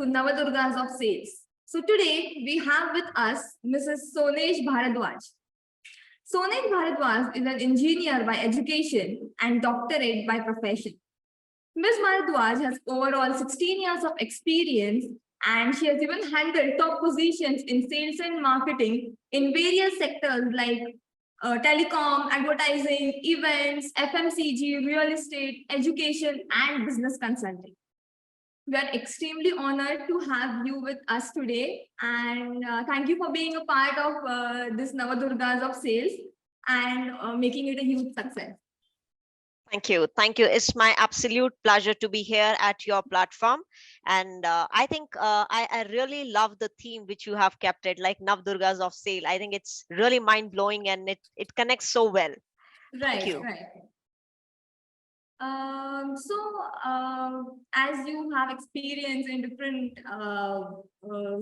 to Navdurgas of Sales. So today we have with us Mrs. Sonesh Bhardwaj. Sonesh Bhardwaj is an engineer by education and doctorate by profession. Ms. Bhardwaj has overall 16 years of experience, and she has even handled top positions in sales and marketing in various sectors like telecom, advertising, events, FMCG, real estate, education, and business consulting. We are extremely honored to have you with us today, and thank you for being a part of this Navdurgas of Sales and making it a huge success. Thank you. Thank you. It's my absolute pleasure to be here at your platform. And I think I really love the theme which you have kept it, like Navdurgas of Sale. I think it's really mind-blowing and it connects so well. Right, right. As you have experience in different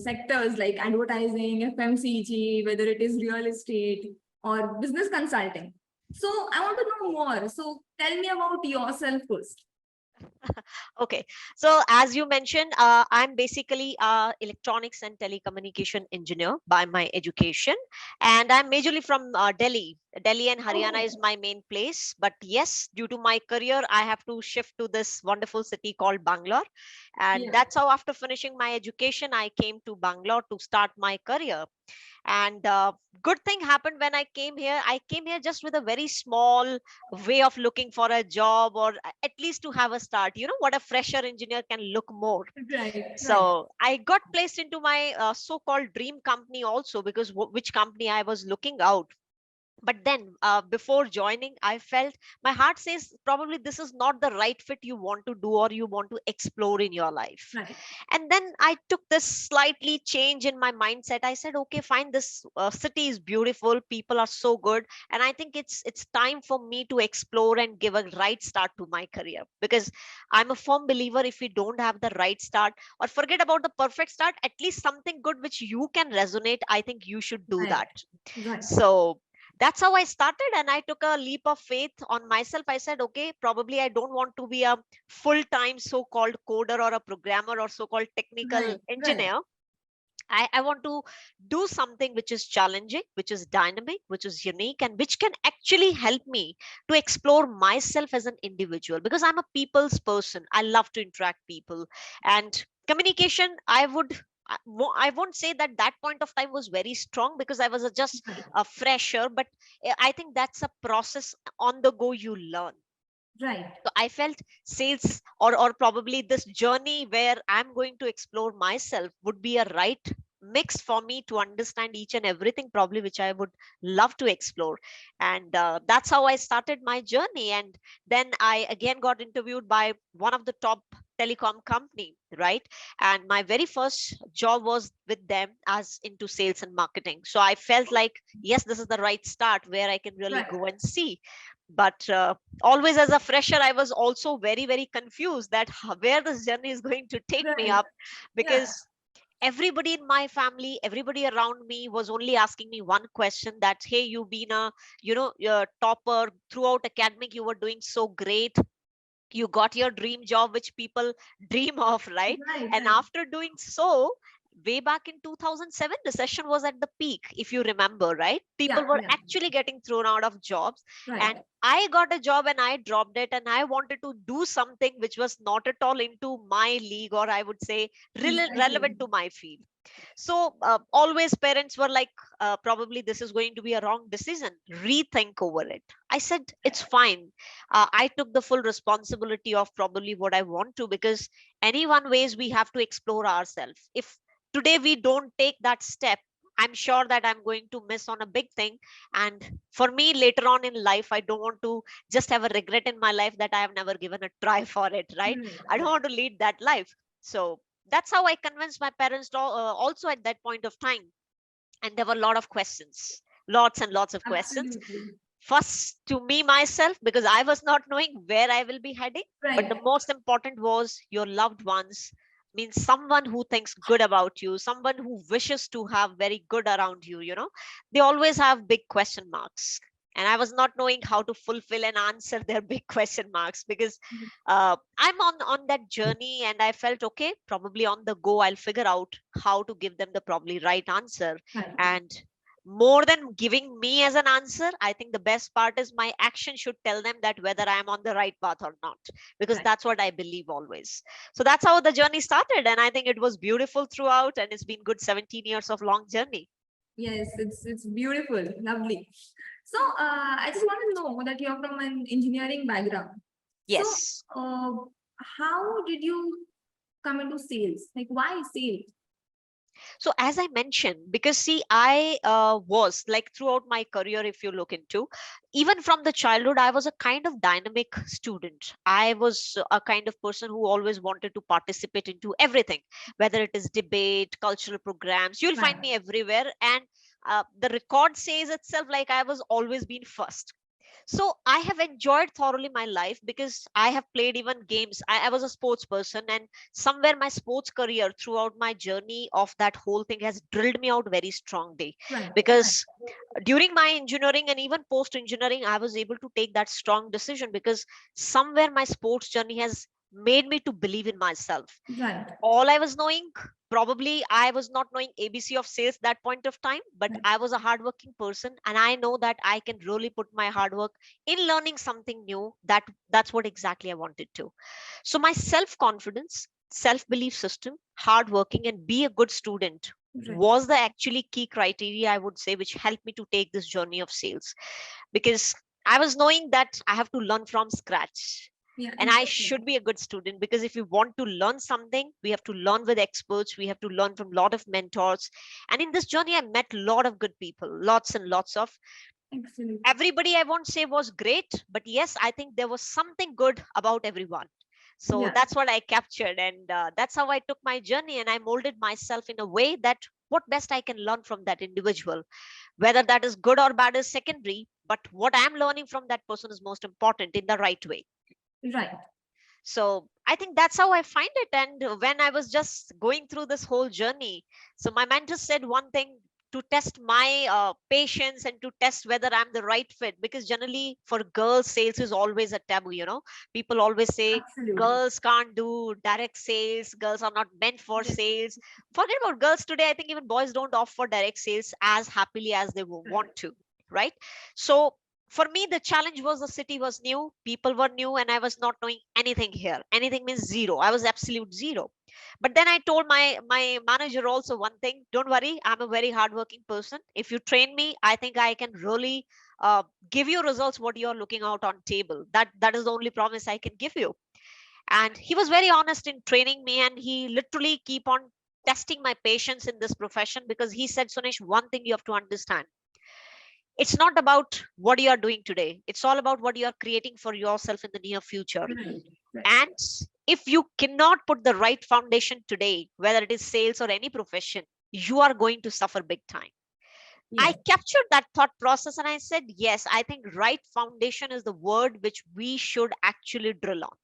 sectors like advertising, FMCG, whether it is real estate or business consulting. So I want to know more. So tell me about yourself first. Okay, so as you mentioned, I'm basically electronics and telecommunication engineer by my education, and I'm majorly from Delhi. Delhi and Haryana is my main place, but yes, due to my career, I have to shift to this wonderful city called Bangalore, and that's how after finishing my education, I came to Bangalore to start my career. And good thing happened when I came here. I came here just with a very small way of looking for a job, or at least to have a start, you know what a fresher engineer can look more. So I got placed into my so-called dream company also, because which company I was looking out. But then before joining, I felt my heart says probably this is not the right fit you want to do or you want to explore in your life. And then I took this slightly change in my mindset. I said, okay, fine, this city is beautiful, people are so good, and I think it's time for me to explore and give a right start to my career, because I'm a firm believer, if we don't have the right start, or forget about the perfect start, at least something good which you can resonate, I think you should do that. So that's how I started, and I took a leap of faith on myself. I said, okay, probably I don't want to be a full-time so-called coder or a programmer or so-called technical engineer. I want to do something which is challenging, which is dynamic, which is unique, and which can actually help me to explore myself as an individual, because I'm a people's person. I love to interact people, and communication, I won't say that that point of time was very strong, because I was just a fresher, but I think that's a process on the go you learn. So I felt sales or probably this journey where I'm going to explore myself would be a right mix for me to understand each and everything probably which I would love to explore. And that's how I started my journey. And then I again got interviewed by one of the top telecom company, right? And my very first job was with them as into sales and marketing. So I felt like, yes, this is the right start where I can really go and see. But always as a fresher, I was also very, very confused that where this journey is going to take me up, because everybody in my family, everybody around me was only asking me one question, that, hey, you've been a, topper throughout academic, you were doing so great, you got your dream job which people dream of, right? And after doing so, way back in 2007, recession was at the peak, if you remember, right? People were actually getting thrown out of jobs, and I got a job and I dropped it, and I wanted to do something which was not at all into my league, or I would say relevant to my field. So always parents were like, probably this is going to be a wrong decision, rethink over it. I said, it's fine. I took the full responsibility of probably what I want to, because any one ways we have to explore ourselves. If today we don't take that step, I'm sure that I'm going to miss on a big thing. And for me, later on in life, I don't want to just have a regret in my life that I have never given a try for it, right? I don't want to lead that life. So that's how I convinced my parents also at that point of time. And there were a lot of questions, lots and lots of questions. First to me, myself, because I was not knowing where I will be heading. But the most important was your loved ones, means someone who thinks good about you, someone who wishes to have very good around you, they always have big question marks. And I was not knowing how to fulfill and answer their big question marks, because I'm on that journey, and I felt, okay, probably on the go I'll figure out how to give them the probably right answer. Right. And more than giving me as an answer, I think the best part is my action should tell them that whether I am on the right path or not, because Right. that's what I believe always. So that's how the journey started, and I think it was beautiful throughout, and it's been good 17 years of long journey. Yes, it's beautiful, lovely. So I just want to know that you're from an engineering background. So Yes. how did you come into sales? Like, why sales? So as I mentioned, because see, I was like throughout my career, if you look into, even from the childhood, I was a kind of dynamic student. I was a kind of person who always wanted to participate into everything, whether it is debate, cultural programs. You'll find Right. me everywhere. And the record says itself, like I was always been first. So I have enjoyed thoroughly my life, because I have played even games. I was a sports person, and somewhere my sports career throughout my journey of that whole thing has drilled me out very strongly. Right. Because during my engineering and even post engineering, I was able to take that strong decision, because somewhere my sports journey has made me to believe in myself. Right. All I was knowing, probably I was not knowing ABC of sales that point of time, but Right. I was a hardworking person, and I know that I can really put my hard work in learning something new. That's what exactly I wanted to. So my self confidence, self belief system, hardworking, and be a good student Right. was the actually key criteria, I would say, which helped me to take this journey of sales. Because I was knowing that I have to learn from scratch, Yeah, and I exactly. should be a good student, because if we want to learn something, we have to learn with experts, we have to learn from a lot of mentors. And in this journey, I met a lot of good people, lots and lots of. Absolutely. Everybody, I won't say was great, but yes, I think there was something good about everyone. So Yeah. that's what I captured, and that's how I took my journey, and I molded myself in a way that what best I can learn from that individual. Whether that is good or bad is secondary, but what I'm learning from that person is most important, in the right way. Right. So I think that's how I find it. And when I was just going through this whole journey, so my mentor said one thing, to test my patience and to test whether I'm the right fit, because generally for girls sales is always a taboo. People always say Absolutely. girls can't do direct sales, girls are not meant for Yes. sales. Forget about girls today, I think even boys don't opt for direct sales as happily as they would want to, right? So for me, the challenge was the city was new, people were new, and I was not knowing anything here. Anything means zero. I was absolute zero. But then I told my manager also one thing: don't worry, I'm a very hardworking person. If you train me, I think I can really give you results what you're looking out on table. That is the only promise I can give you. And he was very honest in training me, and he literally keep on testing my patience in this profession, because he said, Sonesh, one thing you have to understand, it's not about what you are doing today, it's all about what you are creating for yourself in the near future. Right. Right. And if you cannot put the right foundation today, whether it is sales or any profession, you are going to suffer big time. I Yes. captured that thought process, and I said, yes, I think right foundation is the word which we should actually drill on.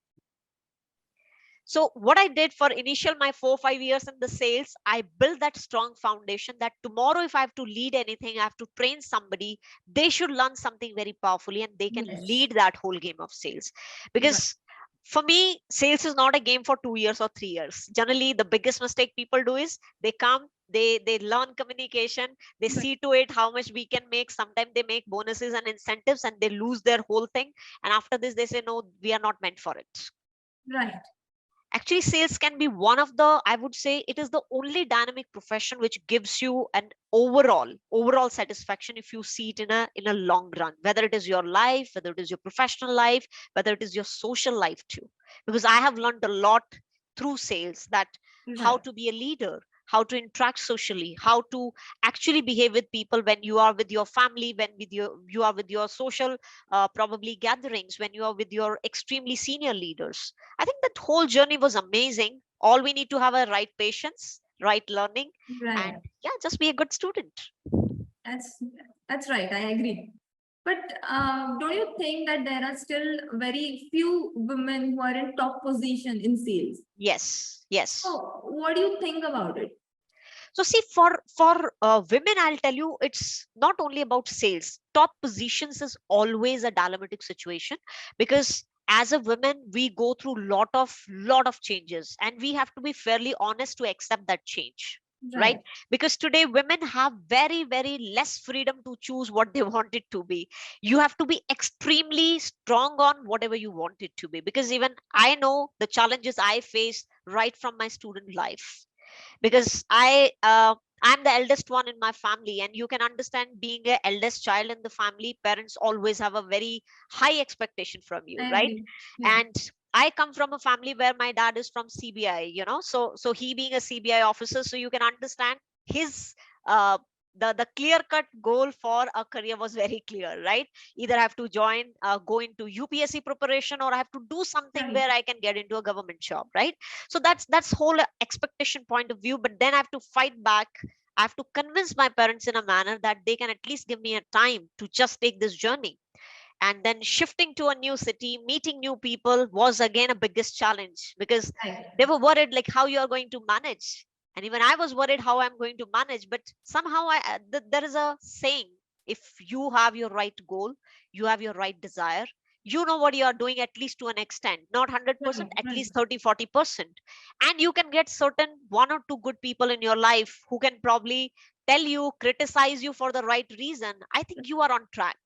So what I did for initial my 4 5 years in the sales, I built that strong foundation that tomorrow if I have to lead anything, I have to train somebody, they should learn something very powerfully, and they can Yes. lead that whole game of sales. Right. Because for me, sales is not a game for 2 years or 3 years. Generally, the biggest mistake people do is they come, they learn communication, they Right. see to it how much we can make. Sometimes they make bonuses and incentives, and they lose their whole thing. And after this, they say, no, we are not meant for it. Right. Actually, sales can be one of the, I would say, it is the only dynamic profession which gives you an overall satisfaction if you see it in a long run, whether it is your life, whether it is your professional life, whether it is your social life too. Because I have learned a lot through sales, that how Right. to be a leader, how to interact socially, how to actually behave with people when you are with your family, when with you are with your social probably gatherings, when you are with your extremely senior leaders. I think that whole journey was amazing. All we need to have a right patience, right learning, and Right. yeah, just be a good student. That's that's right. I agree. But don't you think that there are still very few women who are in top position in sales? Yes, yes. So what do you think about it? So see, for women, I'll tell you, it's not only about sales. Top positions is always a dilemmatic situation, because as a woman we go through lot of changes, and we have to be fairly honest to accept that change, right? Right. Because today women have very less freedom to choose what they want it to be. You have to be extremely strong on whatever you want it to be, because even I know the challenges I faced right from my student life, because I'm the eldest one in my family, and you can understand, being a eldest child in the family, parents always have a very high expectation from you, I right? agree. Yeah. And I come from a family where my dad is from CBI, so he being a CBI officer, so you can understand his uh, the clear cut goal for a career was very clear, right? Either I have to go into UPSC preparation, or I have to do something Right. where I can get into a government job, right? So that's whole expectation point of view. But then I have to fight back. I have to convince my parents in a manner that they can at least give me a time to just take this journey. And then shifting to a new city, meeting new people was again a biggest challenge, because Right. they were worried like how you are going to manage. And even I was worried how I'm going to manage. But somehow there is a saying, if you have your right goal, you have your right desire, you know what you are doing, at least to an extent, not 100%, Right. at Right. least 30-40%. And you can get certain one or two good people in your life who can probably tell you, criticize you for the right reason. I think you are on track,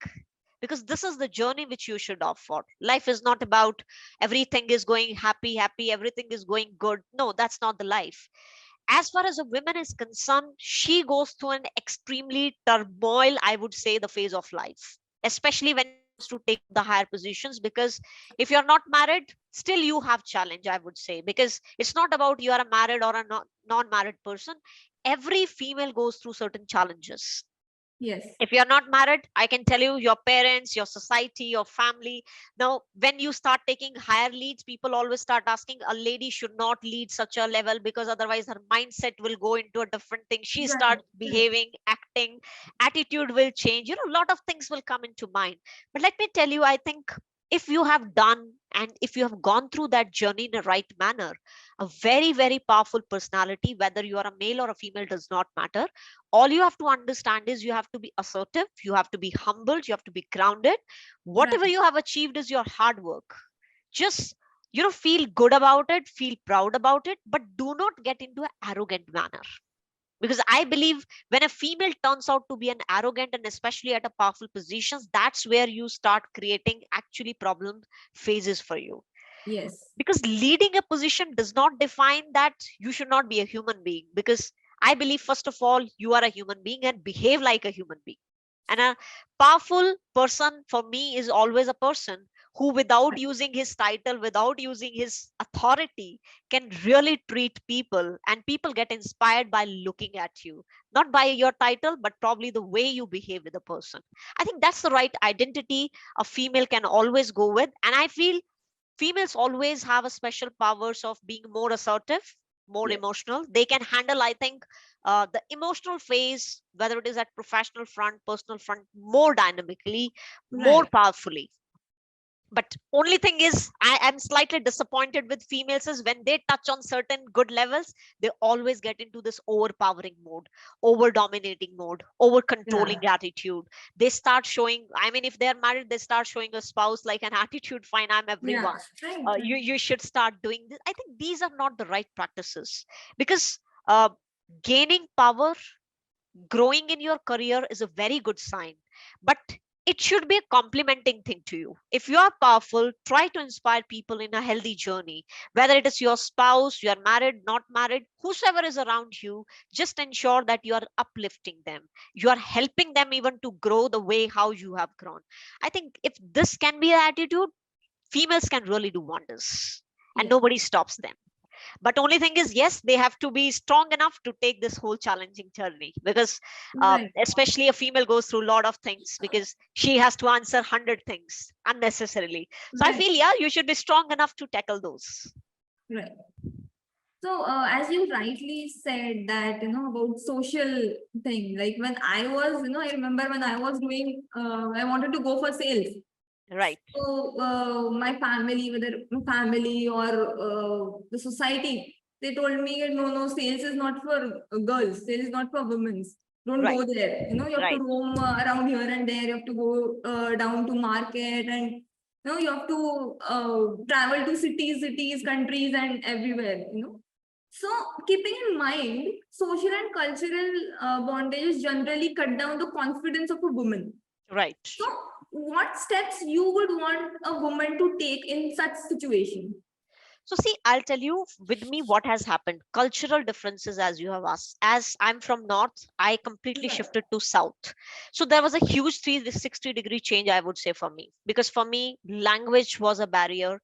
because this is the journey which you should opt for. Life is not about everything is going happy, everything is going good. No, that's not the life. As far as a woman is concerned, she goes through an extremely turmoil, I would say, the phase of life, especially when it comes to take up the higher positions. Because if you're not married, still you have challenge, I would say, because it's not about you are a married or a non-married person. Every female goes through certain challenges. Yes. If you're not married, I can tell you, your parents, your society, your family. Now when you start taking higher leads, people always start asking, a lady should not lead such a level, because otherwise her mindset will go into a different thing, she Right. starts Right. behaving, acting, attitude will change, a lot of things will come into mind. But let me tell you, I think if you have done and if you have gone through that journey in a right manner, a very powerful personality, whether you are a male or a female, does not matter. All you have to understand is you have to be assertive, you have to be humbled, you have to be grounded. Whatever Right. you have achieved is your hard work. Just feel good about it, feel proud about it, but do not get into an arrogant manner. Because I believe when a female turns out to be an arrogant, and especially at a powerful positions, that's where you start creating actually problem phases for you. Yes. Because leading a position does not define that you should not be a human being. Because I believe, first of all, you are a human being and behave like a human being. And a powerful person for me is always a person who, without Right. using his title, without using his authority, can really treat people, and people get inspired by looking at you, not by your title, but probably the way you behave with a person. I think that's the right identity a female can always go with. And I feel females always have a special powers of being more assertive, more Yes. emotional. They can handle, I think, the emotional phase, whether it is at professional front, personal front, more dynamically, more Right. powerfully. But only thing is, I am slightly disappointed with females is when they touch on certain good levels, they always get into this overpowering mode, over dominating mode, over Yeah. controlling attitude. They start showing, I mean, if they're married, they start showing a spouse like an attitude, fine, I'm Yeah. everyone, Right. Right. you should start doing this. I think these are not the right practices. Because uh, gaining power, growing in your career is a very good sign, but it should be a complementing thing to you. If you are powerful, try to inspire people in a healthy journey, whether it is your spouse, you are married, not married, whosoever is around you. Just ensure that you are uplifting them, you are helping them even to grow the way how you have grown. I think if this can be the attitude, females can really do wonders, and Yes. nobody stops them. But only thing is, yes, they have to be strong enough to take this whole challenging journey. Because Right. especially a female goes through a lot of things, because she has to answer 100 things unnecessarily. So I Right. feel, yeah, you should be strong enough to tackle those. Right. So, as you rightly said that, about social thing, like when I was, I remember when I was doing, I wanted to go for sales. Right. So, my family, whether my family or the society, They told me, no, sales is not for girls. Sales is not for women. Don't Right, go there. You have to right, roam around here and there. You have to go down to market, and you have to travel to cities, countries, and everywhere. So, keeping in mind, social and cultural bondages generally cut down the confidence of a woman. right. So, what steps you would want a woman to take in such situation? So see, I'll tell you with me what has happened. Cultural differences, as you have asked. As I'm from North, I completely Right. shifted to South. So there was a huge 360-degree change, I would say, for me. Because for me, language was a barrier.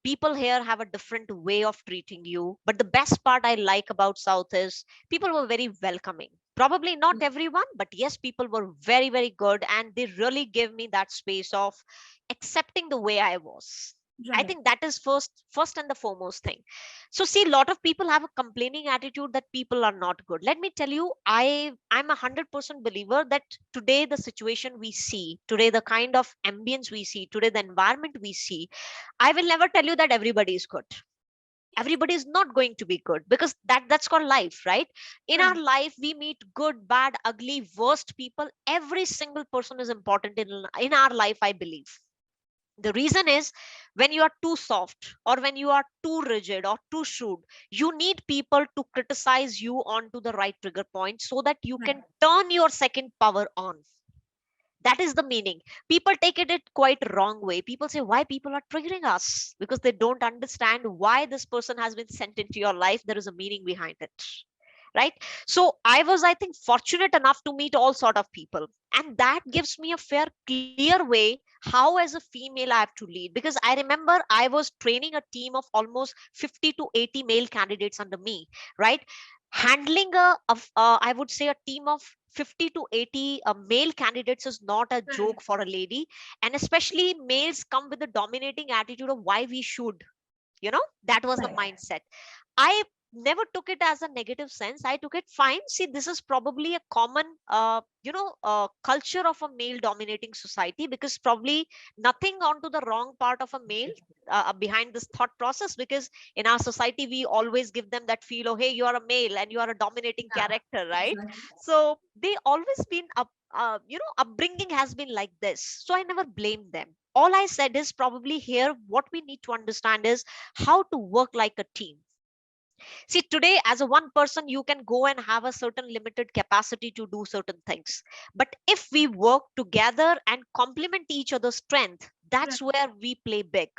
People here have a different way of treating you. But the best part I like about South is people were very welcoming. Probably not everyone, but yes, people were very, very good. And they really gave me that space of accepting the way I was. I Right. think that is first and the foremost thing. So see, a lot of people have a complaining attitude that people are not good. Let me tell you, I'm 100% believer that today the situation we see, today the kind of ambience we see, today the environment we see, I will never tell you that everybody is good. Everybody is not going to be good, because that's called life, right? In our Right. life we meet good, bad, ugly, worst people. Every single person is important in our life, I believe. The reason is, when you are too soft or when you are too rigid or too shrewd, you need people to criticize you onto the right trigger point so that you Right. can turn your second power on. That is the meaning. People take it quite wrong way. People say, why people are triggering us? Because they don't understand why this person has been sent into your life. There is a meaning behind it, right? So I was, I think, fortunate enough to meet all sort of people, and that gives me a fair clear way how as a female I have to lead. Because I remember I was training a team of almost 50 to 80 male candidates under me, right? Handling I would say a team of 50 to 80 male candidates is not a Right. joke for a lady. And especially males come with a dominating attitude of why we should, that was the Right. mindset. I never took it as a negative sense. I took it fine. See, this is probably a common culture of a male dominating society, because probably nothing onto the wrong part of a male behind this thought process, because in our society we always give them that feel, oh hey, you are a male and you are a dominating Yeah. character, right? Exactly. So they always been up upbringing has been like this, so I never blamed them. All I said is, probably here what we need to understand is how to work like a team. See, today as a one person you can go and have a certain limited capacity to do certain things, but if we work together and complement each other's strength, Right. that's where we play big.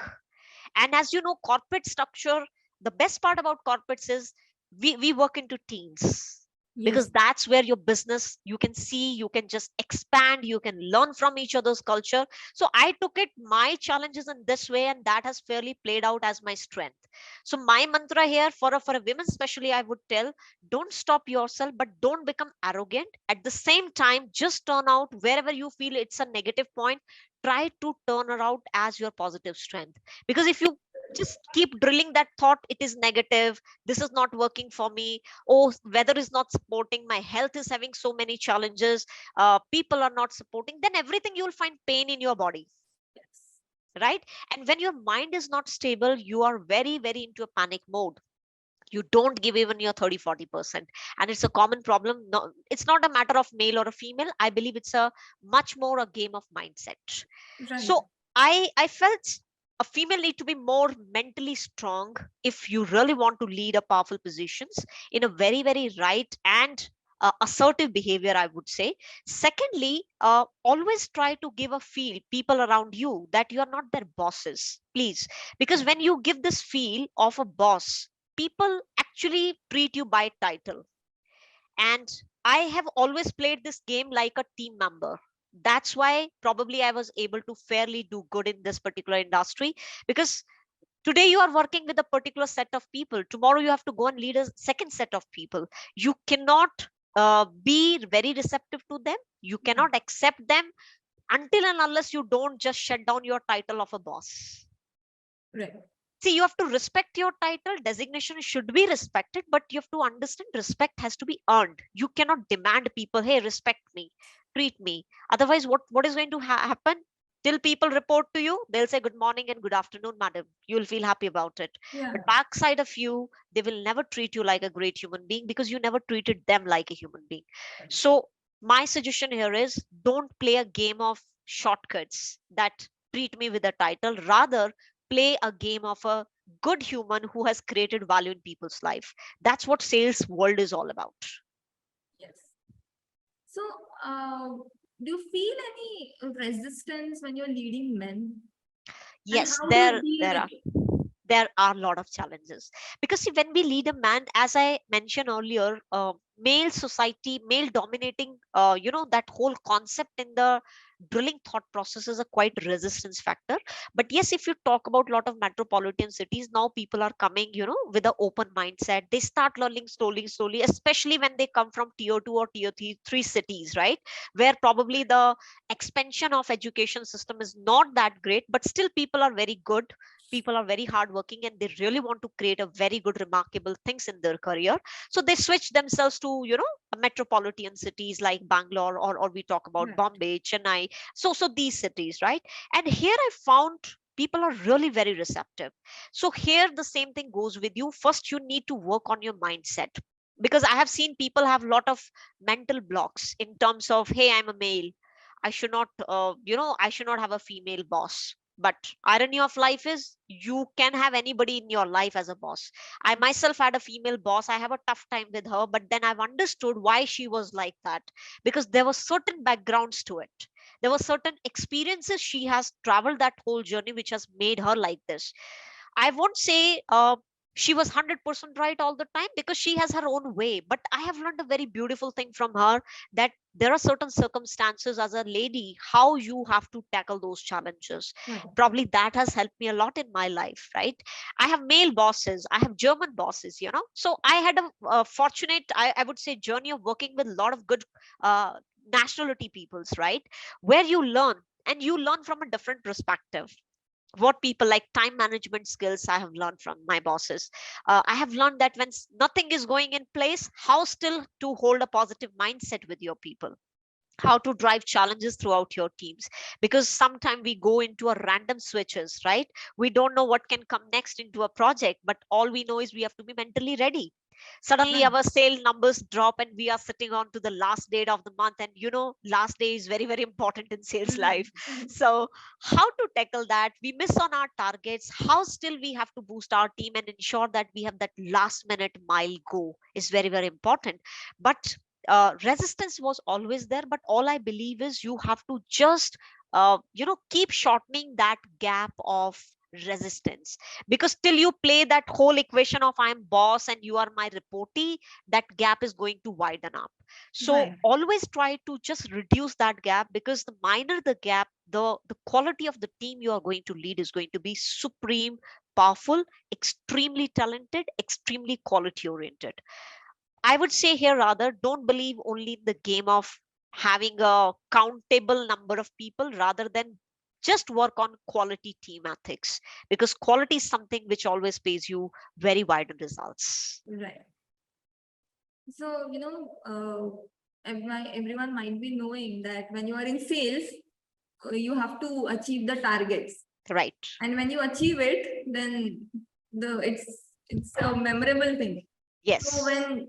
And as you know, corporate structure, the best part about corporates is we work into teams, because Yes. that's where your business, you can see, you can just expand, you can learn from each other's culture. So I took it my challenges in this way, and that has fairly played out as my strength. So my mantra here for a woman especially, I would tell, don't stop yourself, but don't become arrogant. At the same time, just turn out wherever you feel it's a negative point, try to turn around as your positive strength. Because if you just keep drilling that thought, it is negative, this is not working for me, oh weather is not supporting, my health is having so many challenges, people are not supporting, then everything you will find pain in your body, Yes. right? And when your mind is not stable, you are very, very into a panic mode. You don't give even your 30-40%. And it's a common problem. No, it's not a matter of male or a female, I believe it's a much more a game of mindset. Right. So I felt a female need to be more mentally strong if you really want to lead a powerful positions in a very, very right and assertive behavior, I would say. Secondly, always try to give a feel people around you that you are not their bosses, please. Because when you give this feel of a boss, people actually treat you by title. And I have always played this game like a team member. That's why probably I was able to fairly do good in this particular industry. Because today you are working with a particular set of people, tomorrow you have to go and lead a second set of people. You cannot be very receptive to them, you cannot accept them until and unless you don't just shut down your title of a boss. Right. See, you have to respect your title. Designation should be respected, but you have to understand respect has to be earned. You cannot demand people, hey, respect me, treat me. Otherwise, what is going to happen? Till people report to you, they'll say good morning and good afternoon, madam. You'll feel happy about it. Yeah. But backside of you, they will never treat you like a great human being because you never treated them like a human being. So my suggestion here is, don't play a game of shortcuts that treat me with a title. Rather, play a game of a good human who has created value in people's life. That's what sales world is all about. Yes. So, do you feel any resistance when you're leading men? And Yes, how do you deal there with are. it? There are a lot of challenges, because see, when we lead a man, as I mentioned earlier, male society, male dominating, that whole concept in the drilling thought process is a quite resistance factor. But yes, if you talk about a lot of metropolitan cities now, people are coming, with an open mindset. They start learning slowly, especially when they come from tier 2 or tier 3 cities, right, where probably the expansion of education system is not that great, but still people are very good, people are very hardworking, and they really want to create a very good remarkable things in their career. So they switch themselves to, metropolitan cities like Bangalore, or we talk about Right. Bombay, Chennai. So these cities, right? And here I found people are really very receptive. So here the same thing goes with you. First, you need to work on your mindset, because I have seen people have a lot of mental blocks in terms of, hey, I'm a male, I should not, I should not have a female boss. But irony of life is, you can have anybody in your life as a boss. I myself had a female boss. I have a tough time with her, but then I've understood why she was like that, because there were certain backgrounds to it. There were certain experiences she has traveled that whole journey, which has made her like this. I won't say she was 100% right all the time, because she has her own way. But I have learned a very beautiful thing from her, that there are certain circumstances as a lady, how you have to tackle those challenges. Right. Probably that has helped me a lot in my life, right? I have male bosses, I have German bosses, So I had a fortunate, I would say, journey of working with a lot of good uh, nationality peoples, right? Where you learn, and you learn from a different perspective. What people like time management skills I have learned from my bosses. I have learned that when nothing is going in place, how still to hold a positive mindset with your people, how to drive challenges throughout your teams, because sometimes we go into a random switches, right? We don't know what can come next into a project, but all we know is we have to be mentally ready. Suddenly Right. our sale numbers drop and we are sitting on to the last date of the month, and last day is very, very important in sales Right. life. So how to tackle that? We miss on our targets, how still we have to boost our team and ensure that we have that last minute mile go is very, very important. But resistance was always there, but all I believe is you have to just keep shortening that gap of resistance, because till you play that whole equation of I'm boss and you are my reportee, that gap is going to widen up. So Right. always try to just reduce that gap, because the minor the gap, the quality of the team you are going to lead is going to be supreme, powerful, extremely talented, extremely quality oriented. I would say here, rather, don't believe only in the game of having a countable number of people, rather than just work on quality team ethics, because quality is something which always pays you very wide results. Right. So, everyone might be knowing that when you are in sales, you have to achieve the targets. Right. And when you achieve it, then it's a memorable thing. So Yes. when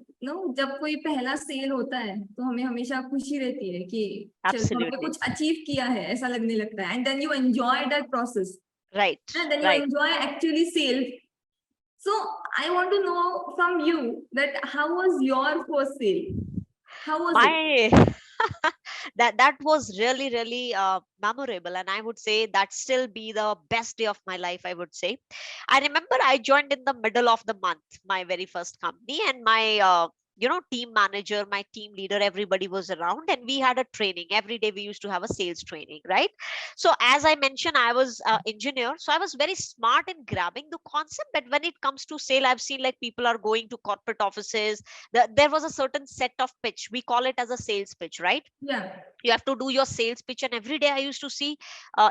जब कोई पहला cell होता है तो हमें हमेशा खुशी रहती है कि चलो हमने Absolutely. कुछ अचीव किया है, ऐसा लगने लगता है, and then you enjoy that process, Right. and then you Right. enjoy actually sales. So I want to know from you that how was your first sale? How was it? My that was really, really memorable, and I would say that still be the best day of my life, I would say. I remember I joined in the middle of the month, my very first company, and my team manager, my team leader, everybody was around, and we had a training every day. We used to have a sales training, right? So as I mentioned, I was engineer, so I was very smart in grabbing the concept. But when it comes to sale, I've seen like people are going to corporate offices. There was a certain set of pitch, we call it as a sales pitch, right? Yeah. You have to do your sales pitch, and every day I used to see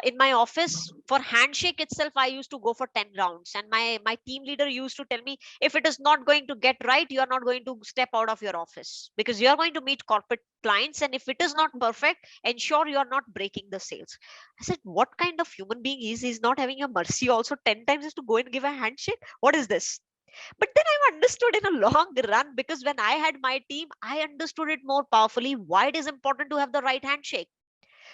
in my office, for handshake itself I used to go for 10 rounds, and my team leader used to tell me, if it is not going to get right, you are not going to step out of your office, because you're going to meet corporate clients, and if it is not perfect, ensure you're not breaking the sales. I said, what kind of human being is he's not having a mercy also 10 times is to go and give a handshake? What is this? But then I've understood in a long run, because when I had my team, I understood it more powerfully why it is important to have the right handshake.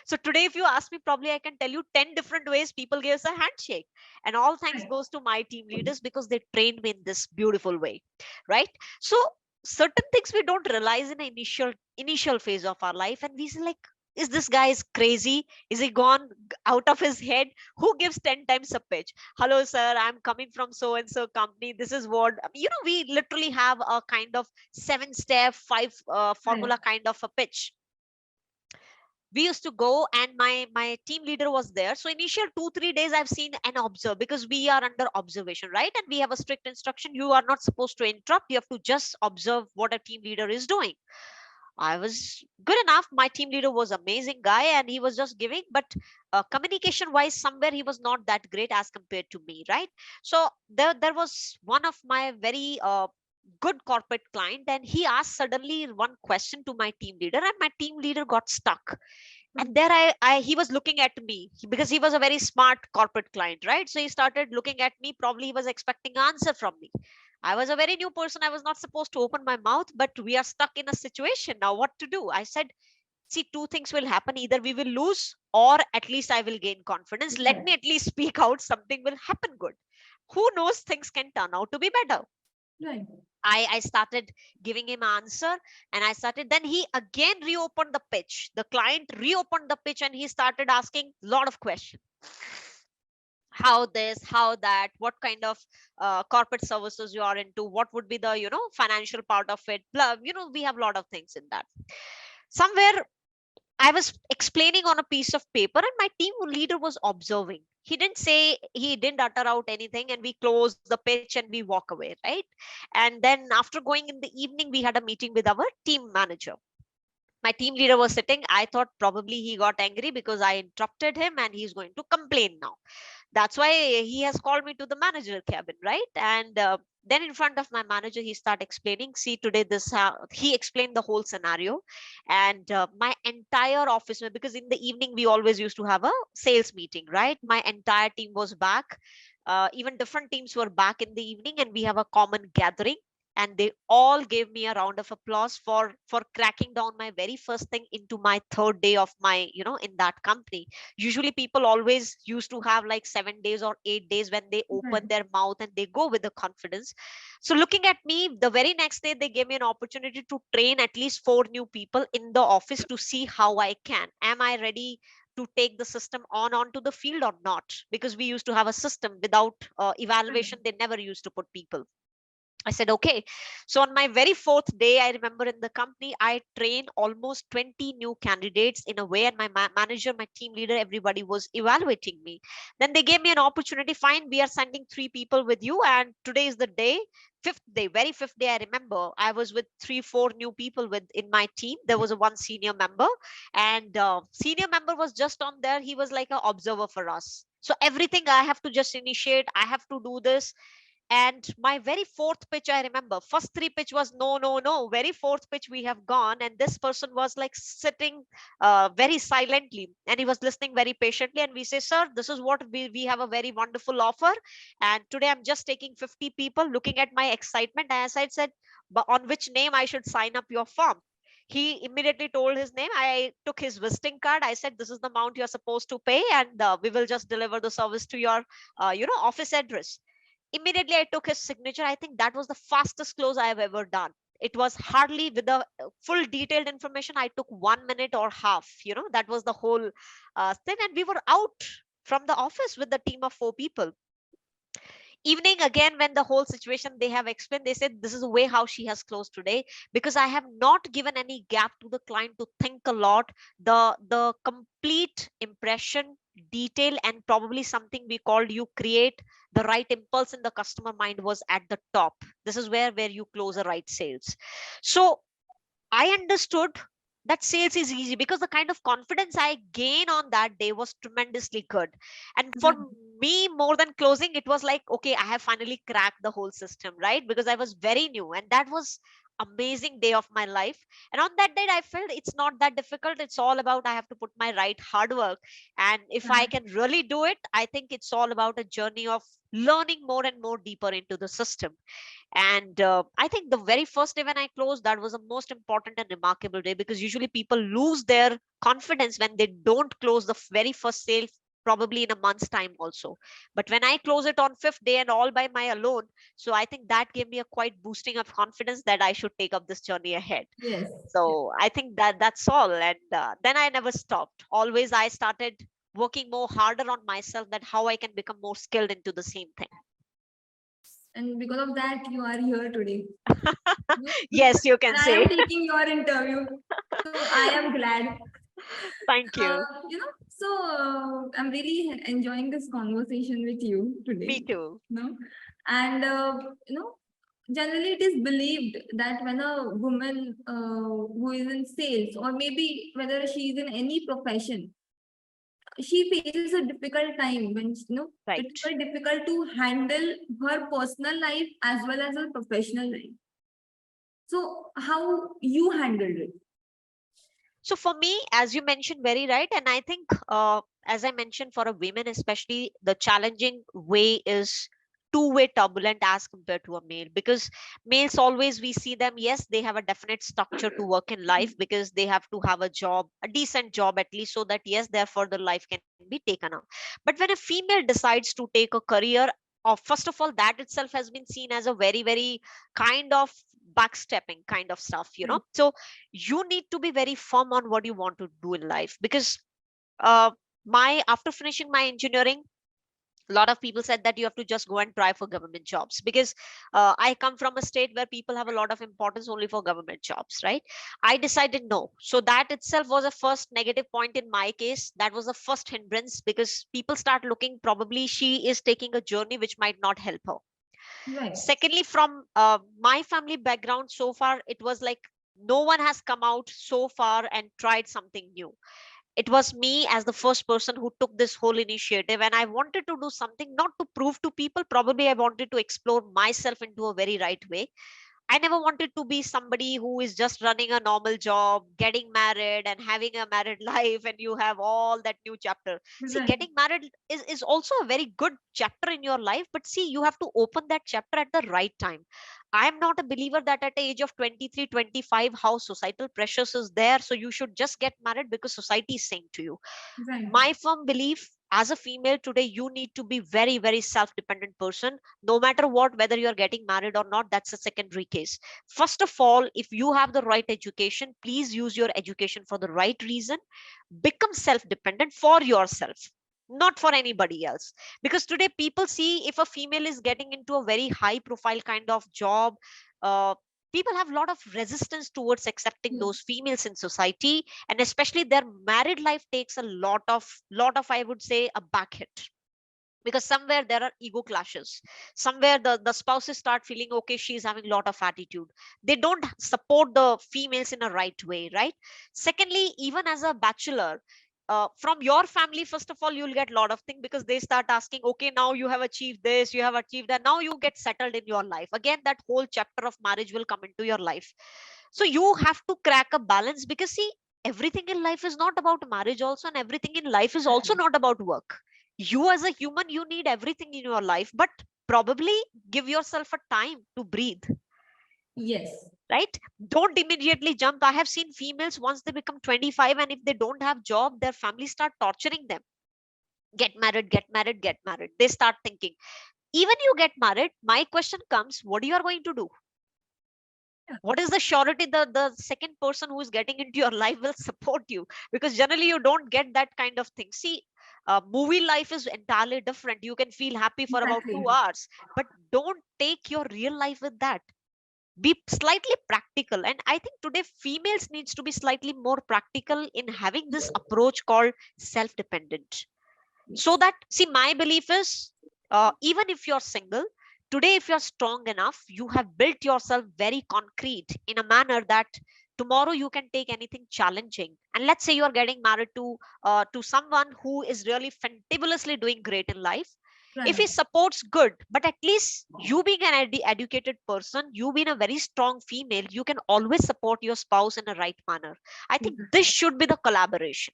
So today, if you ask me, probably I can tell you 10 different ways people give us a handshake. And all thanks goes to my team leaders, because they trained me in this beautiful way, right? So certain things we don't realize in the initial phase of our life, and we say like, is this guy is crazy? Is he gone out of his head? Who gives 10 times a pitch? Hello, sir, I'm coming from so and so company. This is what, we literally have a kind of 7-step, five formula kind of a pitch. We used to go, and my team leader was there. So initial 2-3 days I've seen and observe, because we are under observation, right? And we have a strict instruction, you are not supposed to interrupt, you have to just observe what a team leader is doing. I was good enough. My team leader was amazing guy, and he was just giving, but communication wise, somewhere he was not that great as compared to me, right? So there was one of my very good corporate client, and he asked suddenly one question to my team leader, and my team leader got stuck. And there he was looking at me, because he was a very smart corporate client, right? So he started looking at me, probably he was expecting answer from me. I was a very new person, I was not supposed to open my mouth, but we are stuck in a situation now, what to do? I said, see, two things will happen, either we will lose, or at least I will gain confidence. Let me at least speak out, something will happen good. Who knows, things can turn out to be better. Right. I started giving him answer, and I started, then he again reopened the pitch. The client reopened the pitch, and he started asking a lot of questions. How this, how that, what kind of corporate services you are into, what would be the, financial part of it, blah, we have a lot of things in that. Somewhere I was explaining on a piece of paper, and my team leader was observing. He didn't say, he didn't utter out anything, and we closed the pitch and we walk away, right? And then after going in the evening, we had a meeting with our team manager. My team leader was sitting. I thought probably he got angry because I interrupted him and he's going to complain now. That's why he has called me to the manager cabin, right? And then in front of my manager, he started explaining, see, today this, he explained the whole scenario. And my entire office, because in the evening we always used to have a sales meeting, right? My entire team was back. Even different teams were back in the evening, and we have a common gathering, and they all gave me a round of applause for cracking down my very first thing into my third day of my, in that company. Usually people always used to have like 7 days or 8 days when they open their mouth and they go with the confidence. So looking at me, the very next day they gave me an opportunity to train at least 4 new people in the office, to see how I can, am I ready to take the system onto the field or not, because we used to have a system without evaluation. They never used to put people. I said, okay. So on my very fourth day, I remember in the company, I trained almost 20 new candidates in a way, and my manager, my team leader, everybody was evaluating me. Then they gave me an opportunity. Fine, we are sending 3 people with you, and today is the day. Fifth day, very fifth day, I remember I was with 3-4 new people with in my team. There was a one senior member, and senior member was just on there. He was like an observer for us. So everything I have to just initiate. I have to do this. And my very fourth pitch, I remember, first 3 pitch was no, no, no. Very fourth pitch, we have gone, and this person was like sitting very silently, and he was listening very patiently. And we say, sir, this is what we have a very wonderful offer, and today I'm just taking 50 people. Looking at my excitement, as I said, but on which name I should sign up your form? He immediately told his name. I took his visiting card. I said, this is the amount you're supposed to pay, and we will just deliver the service to your office address. Immediately I took his signature. I think that was the fastest close I have ever done. It was hardly with the full detailed information. I took 1 minute or half, that was the whole thing. And we were out from the office with the team of 4 people. Evening again, when the whole situation they have explained, they said, this is the way how she has closed today, because I have not given any gap to the client to think a lot. The complete impression, detail, and probably something we called, you create the right impulse in the customer mind, was at the top. This is where you close the right sales. So I understood that sales is easy, because the kind of confidence I gained on that day was tremendously good. And for me, more than closing, it was like, okay, I have finally cracked the whole system, right? Because I was very new, and that was amazing day of my life. And on that day I felt it's not that difficult. It's all about I have to put my right hard work, and if I can really do it, I think it's all about a journey of learning more and more deeper into the system. And I think the very first day when I closed, that was the most important and remarkable day, because usually people lose their confidence when they don't close the very first sale, probably in a month's time also. But when I close it on fifth day and all by my alone, so I think that gave me a quite boosting of confidence that I should take up this journey ahead. Yes. So I think that that's all. And then I never stopped. Always I started working more harder on myself, that how I can become more skilled into the same thing. And because of that, you are here today. Yes, you can And I say. am taking your interview. So I am glad. Thank you. I'm really enjoying this conversation with you Me today. too. No, and generally it is believed that when a woman who is in sales, or maybe whether she is in any profession, she faces a difficult time when it is Right. very difficult to handle her personal life as well as her professional life. So how you handled it? So for me, as you mentioned, very right. And I think, as I mentioned, for a women especially, the challenging way is two-way turbulent as compared to a male, because males always we see them, yes, they have a definite structure to work in life, because they have to have a job, a decent job at least, so that yes, their further life can be taken up. But when a female decides to take a career, first of all, that itself has been seen as a very, very kind of backstepping kind of stuff, Right. So you need to be very firm on what you want to do in life, because uh, my after finishing my engineering, a lot of people said that you have to just go and try for government jobs, because I come from a state where people have a lot of importance only for government jobs, right? I decided no. So that itself was a first negative point in my case. That was the first hindrance, because people start looking, probably she is taking a journey which might not help her. Right. Secondly, from my family background, so far it was like no one has come out so far and tried something new. It was me as the first person who took this whole initiative, and I wanted to do something not to prove to people, probably I wanted to explore myself into a very right way. I never wanted to be somebody who is just running a normal job, getting married and having a married life, and you have all that new chapter. See, Right. getting married is also a very good chapter in your life, but see, you have to open that chapter at the right time. I am not a believer that at the age of 23, 25, how societal pressures is there, so you should just get married because society is saying to you. Right. My firm belief, as a female today, you need to be very, very self-dependent person, no matter what, whether you're getting married or not, that's a secondary case. First of all, if you have the right education, please use your education for the right reason. Become self-dependent for yourself, not for anybody else. Because today people see, if a female is getting into a very high profile kind of job, uh, people have a lot of resistance towards accepting those Yes. females in society, and especially their married life takes a lot of I would say a back hit, because somewhere there are ego clashes. Somewhere the spouses start feeling, okay, she's having a lot of attitude, they don't support the females in a right way, right? Secondly, even as a bachelor, from your family, first of all, you'll get a lot of things, because they start asking, okay, now you have achieved this, you have achieved that, now you get settled in your life again, that whole chapter of marriage will come into your life. So you have to crack a balance, because see, everything in life is not about marriage also, and everything in life is also Right. not about work. You as a human, you need everything in your life, but probably give yourself a time to breathe, Yes. right? Don't immediately jump. I have seen females, once they become 25, and if they don't have job, their family start torturing them. Get married, get married, get married. They start thinking, even you get married, my question comes, what you are going to do? Yeah. What is the surety the second person who is getting into your life will support you? Because generally you don't get that kind of thing. See, movie life is entirely different. You can feel happy for about Exactly. 2 hours, but don't take your real life with that. Be slightly practical, and I think today females needs to be slightly more practical in having this approach called self dependent. So Yes. that, see, my belief is, even if you're single today, if you're strong enough, you have built yourself very concrete in a manner that tomorrow you can take anything challenging. And let's say you're getting married to someone who is really fantabulously doing great in life. If he supports, good, but at least you being an educated person, you being a very strong female, you can always support your spouse in a right manner. I think this should be the collaboration.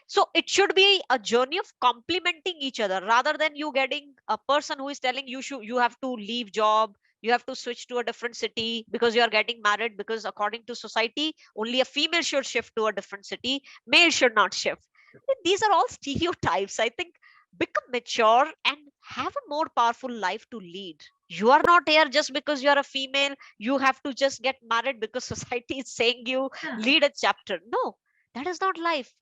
So it should be a journey of complementing each other, rather than you getting a person who is telling you have to leave job, you have to switch to a different city because you are getting married, because according to society only a female should shift to a different city, male should not shift. These are all stereotypes. I think become mature and have a more powerful life to lead. You are not here just because you are a female, you have to just get married because society is saying you lead a chapter. No, that is not life.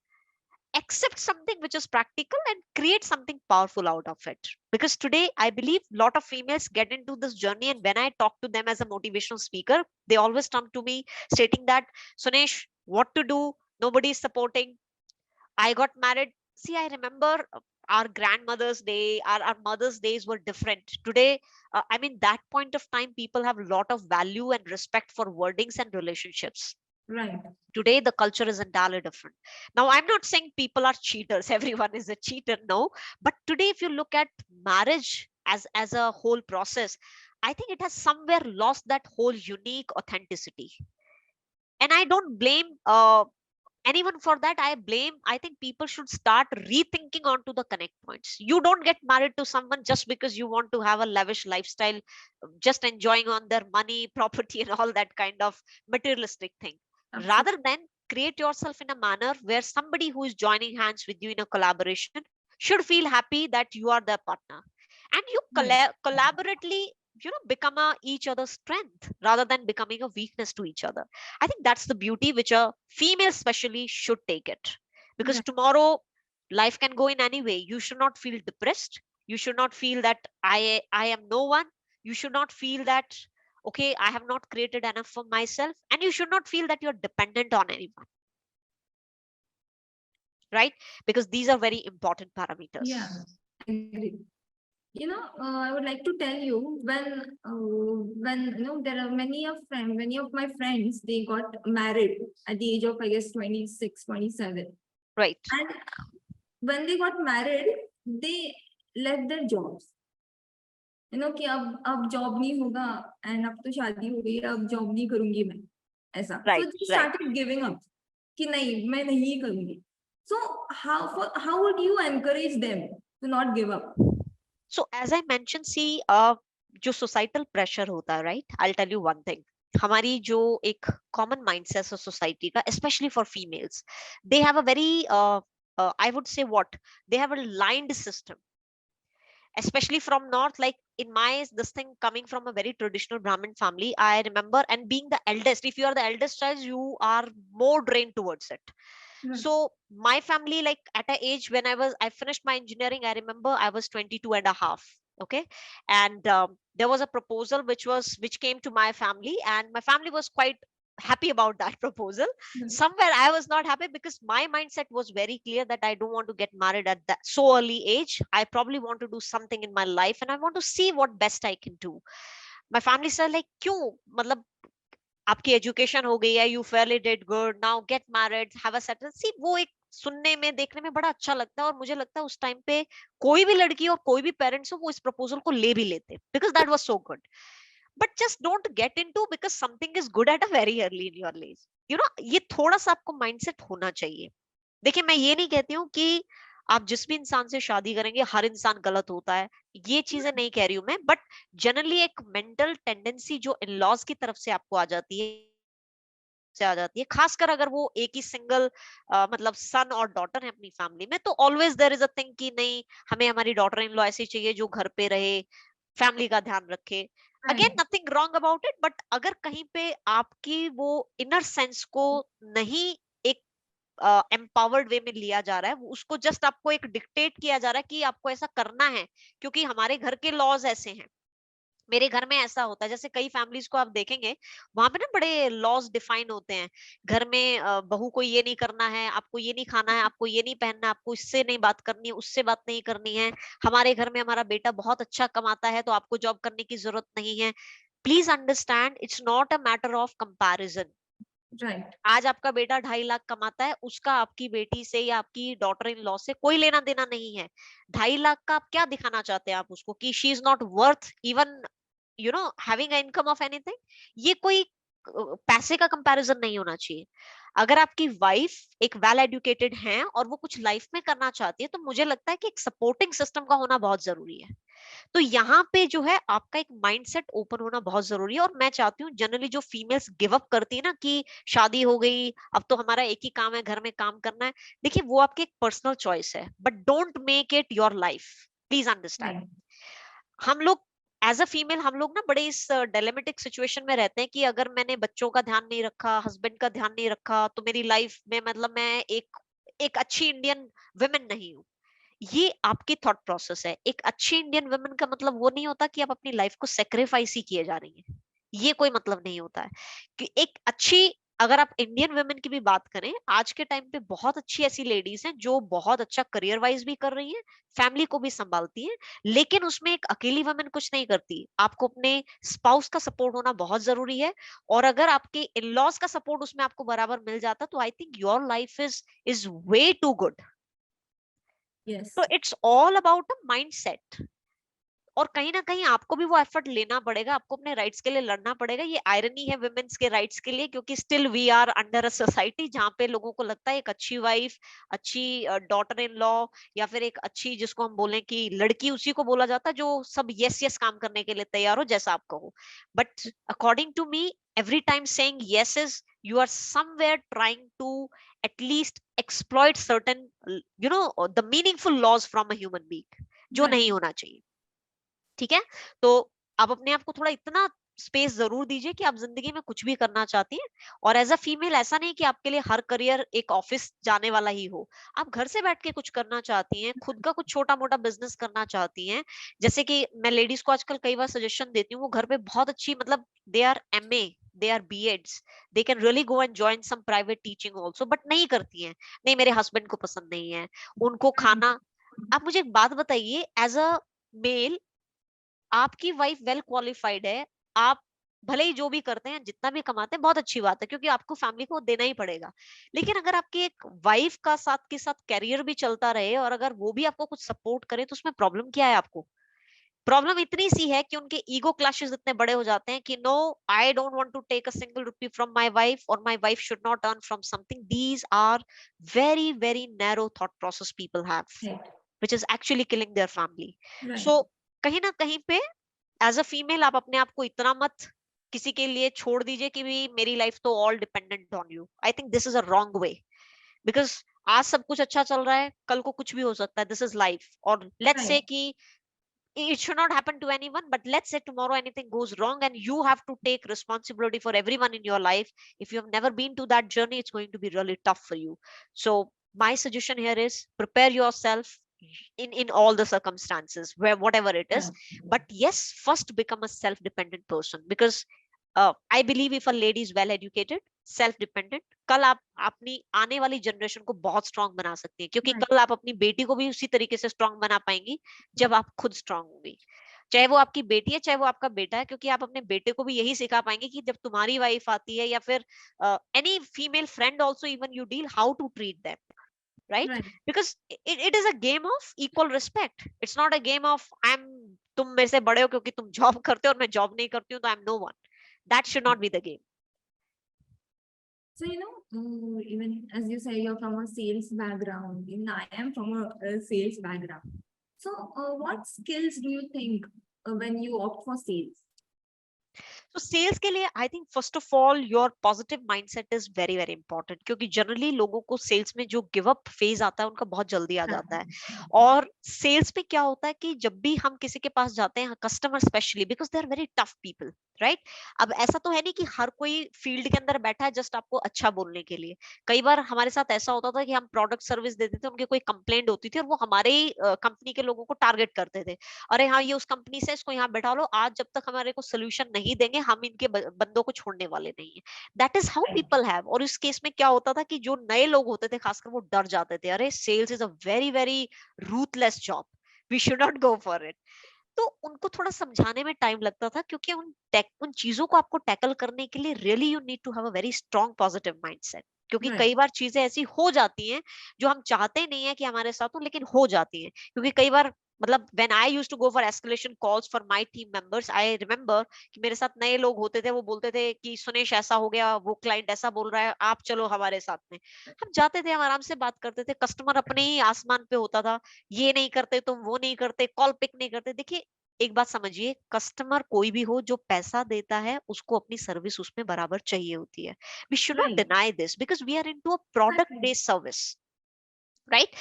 Accept something which is practical and create something powerful out of it. Because today I believe a lot of females get into this journey, and when I talk to them as a motivational speaker, they always come to me stating that, Sonesh, what to do, nobody is supporting, I got married. See, I remember our grandmother's day, our mother's days were different. Today, I mean, that point of time, people have a lot of value and respect for wordings and relationships. Right. Today, the culture is entirely different. Now, I'm not saying people are cheaters. Everyone is a cheater. No. But today, if you look at marriage as a whole process, I think it has somewhere lost that whole unique authenticity. And I don't blame anyone for that. I think people should start rethinking onto the connect points. You don't get married to someone just because you want to have a lavish lifestyle, just enjoying on their money, property, and all that kind of materialistic thing. Absolutely. Rather than create yourself in a manner where somebody who is joining hands with you in a collaboration should feel happy that you are their partner, and you Right. collaboratively, become each other's strength rather than becoming a weakness to each other. I think that's the beauty which a female especially should take it. Because Right. tomorrow life can go in any way. You should not feel depressed. You should not feel that I am no one. You should not feel that, okay, I have not created enough for myself. And you should not feel that you're dependent on anyone. Right? Because these are very important Yeah, parameters. I agree. I would like to tell you when there are many of my friends, they got married at the age of, I guess, 26, 27. Right. And when they got married, they left their jobs. कि अब job नहीं होगा, and अब तो शादी हो गई, अब जॉब नहीं करूंगी मैं, ऐसा. So Right. they Right. started giving up कि नहीं, मैं नहीं करूंगी. So how would you encourage them to not give up? So as I mentioned, see, जो societal pressure होता है, right? I'll tell you one thing. हमारी जो एक common mindset है society का, especially for females, they have a very, I would say what? They have a lined system, especially from north. Like in my this thing, coming from a very traditional Brahmin family, I remember, and being the eldest, if you are the eldest child, you are more drained towards it. Right. So my family, like at a age when I finished my engineering, I remember I was 22 and a half. Okay. And there was a proposal which came to my family, and my family was quite happy about that proposal. Right. Somewhere I was not happy, because my mindset was very clear that I don't want to get married at that so early age. I probably want to do something in my life, and I want to see what best I can do. My family said, like, क्यों, मतलब आपकी education हो गई है, you fairly did good, now get married, have a settle. See, वो एक सुनने में, देखने में बड़ा अच्छा लगता है, और मुझे लगता है उस टाइम पे कोई भी लड़की और कोई भी पेरेंट्स हो, वो इस प्रपोजल को ले भी लेते, because that was so good. But just don't get into because something is good at a very early in your life. ये थोड़ा सा आपको माइंडसेट होना चाहिए. देखिए, मैं ये नहीं कहती हूँ कि आप जिस भी इंसान से शादी करेंगे हर इंसान गलत होता है, ये चीजें नहीं कह रही हूं मैं. बट जनरली एक मेंटल टेंडेंसी जो इन लॉज की तरफ से आपको आ जाती है, खासकर अगर वो एक ही सिंगल मतलब सन और डॉटर है अपनी फैमिली में, तो always there is a thing कि नहीं, हमें हमारी डॉटर इन लॉ ऐसी चाहिए जो घर पे रहे, फैमिली का ध्यान रखे. Again, Right. Nothing wrong about it, but अगर कहीं पे आपकी वो इनर सेंस को नहीं एक एम्पावर्ड वे में लिया जा रहा है, उसको जस्ट आपको एक डिक्टेट किया जा रहा है कि आपको ऐसा करना है क्योंकि हमारे घर के लॉज ऐसे हैं, मेरे घर में ऐसा होता है. जैसे कई फैमिलीज को आप देखेंगे, वहां पे ना बड़े लॉज डिफाइन होते हैं. घर में बहू को ये नहीं करना है, आपको ये नहीं खाना है, आपको ये नहीं पहनना है, आपको इससे नहीं बात करनी है, उससे बात नहीं करनी है. हमारे घर में हमारा बेटा बहुत अच्छा कमाता है, तो आपको जॉब करने की जरूरत नहीं है. Please understand, it's not a matter of comparison. Right. आज आपका बेटा 2.5 लाख कमाता है, उसका आपकी बेटी से या आपकी डॉटर इन लॉ से कोई लेना देना नहीं है। 2.5 लाख का आप क्या दिखाना चाहते हैं आप उसको, कि she is not worth even having income of anything? ये कोई पैसे का कंपैरिजन नहीं होना चाहिए। अगर आपकी वाइफ एक वेल एजुकेटेड है और वो कुछ लाइफ में करना चाहती है, तो मुझे लगता है कि एक सपोर्टिंग सिस्टम का होना बहुत जरूरी है। तो यहाँ पे जो है आपका एक माइंडसेट ओपन होना बहुत जरूरी है। और मैं चाहती हूँ जनरली जो फीमेल्स गिव अप करती है ना कि शादी हो गई, अब तो हमारा एक ही काम है, घर में काम करना है, देखिए वो आपकी एक पर्सनल चॉइस है, but don't make it your life. Please understand. Right. हम लोग एज अ फीमेल हम लोग ना बड़े इस डिलेमेटिक सिचुएशन में रहते हैं कि अगर मैंने बच्चों का ध्यान नहीं रखा, हस्बैंड का ध्यान नहीं रखा, तो मेरी लाइफ में मतलब मैं एक एक अच्छी इंडियन वुमेन नहीं हूँ। ये आपकी थॉट प्रोसेस है। एक अच्छी इंडियन वुमेन का मतलब वो नहीं होता कि आप अपनी लाइफ को सेक्रीफाइस ही किए जा रही हैं। ये कोई मतलब नहीं होता है कि एक अच्छी, अगर आप इंडियन वुमेन की भी बात करें, आज के टाइम पे बहुत अच्छी ऐसी लेडीज हैं जो बहुत अच्छा करियर वाइज भी कर रही हैं, फैमिली को भी संभालती हैं, लेकिन उसमें एक अकेली वुमेन कुछ नहीं करती। आपको अपने स्पाउस का सपोर्ट होना बहुत जरूरी है। और अगर आपके इन लॉज का सपोर्ट उसमें आपको बराबर मिल जाता, तो I think your life is way too good. तो Yes. It's all about a mindset. और कहीं ना कहीं आपको भी वो एफर्ट लेना पड़ेगा, आपको अपने राइट्स के लिए लड़ना पड़ेगा। ये आयरनी है वुमेन्स के राइट्स के लिए, क्योंकि still we are under a society जहाँ पे लोगों को लगता है एक अच्छी वाइफ, अच्छी डॉटर इन लॉ, या फिर एक अच्छी, जिसको हम बोलें कि लड़की, उसी को बोला जाता है जो सब यस यस काम करने के लिए तैयार हो, जैसा आप कहो। But according to me, every time saying yes is you are somewhere trying to at least exploit certain the meaningful laws from a human being, जो Right. नहीं होना चाहिए। ठीक है। तो आप अपने आप को थोड़ा इतना स्पेस जरूर दीजिए कि आप जिंदगी में कुछ भी करना चाहती हैं। और एज अ फीमेल ऐसा नहीं कि आपके लिए हर करियर एक ऑफिस जाने वाला ही हो। आप घर से बैठ के कुछ करना चाहती हैं, खुद का कुछ छोटा मोटा बिजनेस करना चाहती हैं। जैसे कि मैं लेडीज को आजकल कई बार सजेशन देती हूँ, वो घर पे बहुत अच्छी, मतलब they are MA, they are BEds, they can really go and join some private teaching also, but नहीं करती हैं। नहीं, मेरे हस्बैंड को पसंद नहीं है, उनको Right. खाना। आप मुझे एक बात बताइए, एज अ मेल आपकी वाइफ वेल क्वालिफाइड है, आप भले ही जो भी करते हैं, जितना भी कमाते हैं, बहुत अच्छी बात है, क्योंकि आपको फैमिली को देना ही पड़ेगा। लेकिन अगर आपकी एक वाइफ का साथ के साथ कैरियर भी चलता रहे और अगर वो भी आपको कुछ सपोर्ट करे, तो उसमें प्रॉब्लम क्या है आपको? प्रॉब्लम इतनी सी है कि उनके ईगो क्लैशेस इतने बड़े हो जाते हैं कि no, I don't want to take a single rupee from my wife, और my wife should not earn from something. These are very very narrow thought process people have, Right. Which is actually killing their family. Right. So कहीं ना कहीं पे as a female आप अपने आप को इतना मत किसी के लिए छोड़ दीजिए कि भी मेरी लाइफ तो all dependent on you. I think this is a wrong way, because आज सब कुछ अच्छा चल रहा है, कल को कुछ भी हो सकता है, दिस इज लाइफ। और लेट्स Right. से कि it should not happen to anyone, but let's say tomorrow anything goes wrong and you have to take responsibility for everyone in your life. If you have never been to that journey, it's going to be really tough for you. So my suggestion here is prepare yourself in all the circumstances, where whatever it is. Right. But yes, first become a self dependent person, because I believe if a lady is well educated, self dependent, कल आप अपनी आने वाली generation को बहुत strong बना सकती है, क्योंकि Right. कल आप अपनी बेटी को भी उसी तरीके से स्ट्रांग बना पाएंगी जब आप खुद स्ट्रांग होंगी। चाहे वो आपकी बेटी है, चाहे वो आपका बेटा है, क्योंकि आप अपने बेटे को भी यही सिखा पाएंगे कि जब तुम्हारी वाइफ आती है, या फिर any female friend also, even you deal how to treat them, right? Right. Because it is a game of equal respect, it's not a game of I am, तुम मेरे से बड़े हो क्योंकि तुम जॉब करते हो और मैं जॉब नहीं करती हूँ तो I am no one. That should not be the game. So, even as you say, you're from a sales background. Even I am from a sales background. So, what skills do you think when you opt for sales? तो sales के लिए I think first of all your positive mindset is very very important, क्योंकि generally लोगों को sales में जो give up phase आता है उनका बहुत जल्दी आ जाता है। और सेल्स में क्या होता है कि जब भी हम किसी के पास जाते हैं, customer specially, because they are very tough people, right? अब ऐसा तो है नहीं कि हर कोई फील्ड के अंदर बैठा है जस्ट आपको अच्छा बोलने के लिए। कई बार हमारे साथ ऐसा होता था कि हम प्रोडक्ट सर्विस देते थे, उनकी कोई कंप्लेंट होती थी और वो हमारे ही कंपनी के लोगों को टारगेट करते थे। अरे हाँ, ये उस कंपनी से, इसको यहाँ बैठा लो, आज जब तक हमारे को सोल्यूशन नहीं देंगे हम इनके बंदों को छोड़ने वाले नहीं है। That is how Right. People have. और इस केस में क्या होता था कि जो नए लोग होते थे खासकर, वो डर जाते थे, अरे sales is a very very ruthless job, we should not go for it. तो उनको थोड़ा समझाने में टाइम लगता था, क्योंकि उन चीजों को आपको टैकल करने के लिए really you need to have a very strong positive mindset, क्योंकि Right. कई बार चीजें ऐसी हो जाती हैं जो हम चाहते नहीं है कि हमारे साथ हो, लेकिन हो जाती हैं। क्योंकि कई बार मतलब when I used to go for escalation calls for my team members, I remember कि मेरे साथ नए लोग होते थे, वो बोलते थे कि सुनेश ऐसा हो गया, वो क्लाइंट ऐसा बोल रहा है, आप चलो हमारे साथ में। हम जाते थे, हम आराम से बात करते थे, कस्टमर अपने ही आसमान पे होता था, ये नहीं करते तुम, वो नहीं करते, कॉल पिक नहीं करते। देखिए एक बात समझिए, कस्टमर कोई भी हो जो पैसा देता है उसको अपनी सर्विस उसमें बराबर चाहिए होती है। We should not Right. Deny this because we are into a product Correct. Based service, right?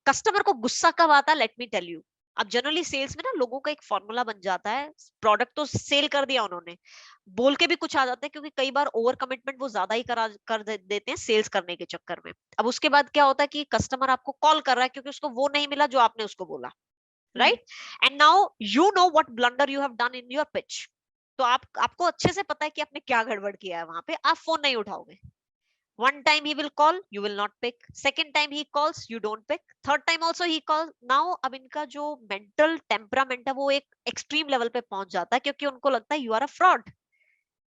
Customer को गुस्सा कब आता है, लेट मी टेल यू। अब जनरली सेल्स में ना लोगों का एक फॉर्मूला बन जाता है, प्रोडक्ट तो सेल कर दिया उन्होंने, बोल के भी कुछ आ जाता है, क्योंकि कई बार ओवर कमिटमेंट वो ज्यादा ही देते हैं सेल्स करने के चक्कर में। अब उसके बाद क्या होता है कि कस्टमर आपको कॉल कर रहा है क्योंकि उसको वो नहीं मिला जो आपने उसको बोला, Right. Right? And now you know what blunder you have done in your pitch. तो आपको अच्छे से पता है कि आपने क्या गड़बड़ किया है, वहां पे आप फोन नहीं उठाओगे। One time he will call, you will not pick. Second time he calls, you don't pick. Third time also he calls. Now अब इनका जो mental temperament है वो एक extreme level पे पहुंच जाता है, क्योंकि उनको लगता है you are a fraud.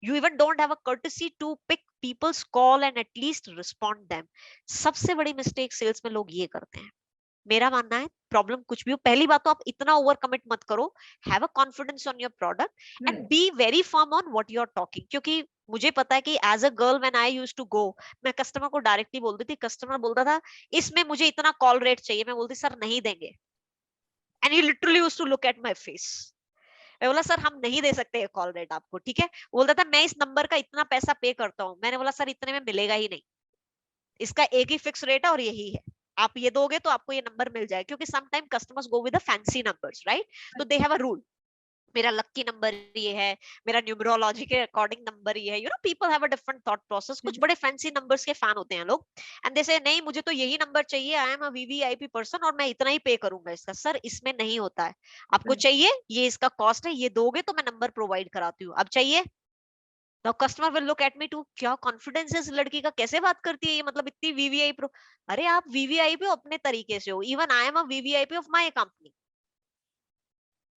You even don't have a courtesy to pick people's call and at least respond them. सबसे बड़ी mistake sales में लोग ये करते हैं। मेरा मानना है प्रॉब्लम कुछ भी हो, पहली बात तो आप इतना ओवर कमिट मत करो, have a confidence on your product and Right. Be very firm on what you are talking. क्योंकि मुझे पता है कि as a girl when I used to go, मैं कस्टमर को डायरेक्टली बोलती थी, कस्टमर बोलता था इसमें मुझे इतना कॉल रेट चाहिए, मैं बोलती सर नहीं देंगे, and he literally used to look at my face. मैं बोला सर हम नहीं दे सकते कॉल रेट आपको, ठीक है? बोलता था मैं इस नंबर का इतना पैसा पे करता हूँ। मैंने बोला सर इतने में मिलेगा ही नहीं, इसका एक ही फिक्स रेट है और यही है, आप ये दोगे तो आपको ये नंबर मिल जाएगा। क्योंकि some time customers go with the fancy numbers, right? तो दे हैव अ रूल, मेरा लक्की नंबर ये है, मेरा न्यूमरोलॉजी के अकॉर्डिंग नंबर ये है, you know people have a different thought process. कुछ बड़े फैंसी नंबर्स के फैन होते हैं लोग, एंड दे से नहीं मुझे तो यही नंबर चाहिए, I am a VVIP person और मैं इतना ही पे करूंगा इसका। सर इसमें नहीं होता है, आपको Right. चाहिए ये इसका कॉस्ट है, ये दोगे तो मैं नंबर प्रोवाइड कराती हूँ, अब चाहिए। Now customer will look at me to, क्या कॉन्फिडेंस है इस लड़की का, कैसे बात करती है ये, मतलब इतनी वीवीआई प्रो। अरे आप वीवीआईपी हो अपने तरीके से हो, even I am a VVIP of my company,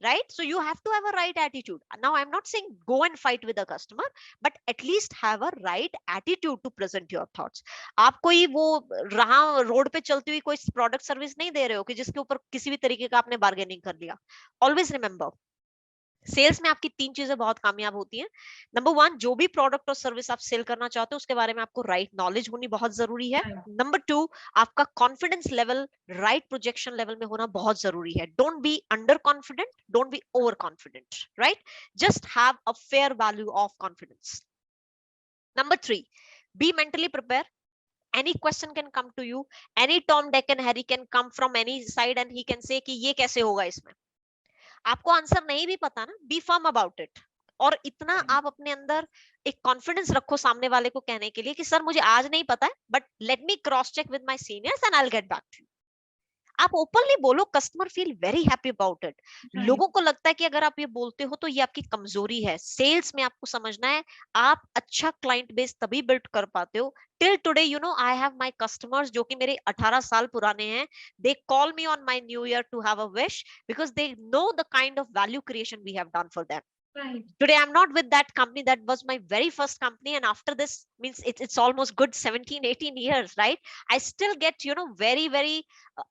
right? So you have to have a right attitude. Now I'm not saying go and fight with the customer, but at least have a right attitude to present your thoughts. आप कोई वो रहा road पे चलती हुई कोई product service नहीं दे रहे हो कि जिसके ऊपर किसी भी तरीके का आपने बार्गेनिंग कर लिया। ऑलवेज रिमेंबर, सेल्स में आपकी तीन चीजें बहुत कामयाब होती हैं। नंबर वन, जो भी प्रोडक्ट और सर्विस आप सेल करना चाहते हो उसके बारे में आपको राइट नॉलेज होनी बहुत जरूरी है। Right. नंबर टू, आपका confidence level right projection level में होना बहुत जरूरी है। Don't be under confident, don't be over confident, right? Just have a fair value of confidence. Number three, be mentally prepare. any question can come to you, any Tom, Dick and Harry can come from any side and he can say कि ये कैसे होगा इसमें। आपको answer नहीं भी पता ना, बी फर्म अबाउट इट। और इतना आप अपने अंदर एक कॉन्फिडेंस रखो सामने वाले को कहने के लिए कि सर मुझे आज नहीं पता है, but let me cross check with my seniors and I will get back to you. आप ओपनली बोलो, customer feel very happy about it. Right. लोगों को लगता है कि अगर आप ये बोलते हो तो ये आपकी कमजोरी है। सेल्स में आपको समझना है, आप अच्छा क्लाइंट बेस तभी बिल्ड कर पाते हो। Till today you know I have my customers जो कि मेरे 18 साल पुराने हैं, they call me on my new year to have a wish because they know the kind of value creation we have done for them. Right. Today I'm not with that company, that was my very first company, and after this means it's almost good 17 18 years, right? I still get, you know, very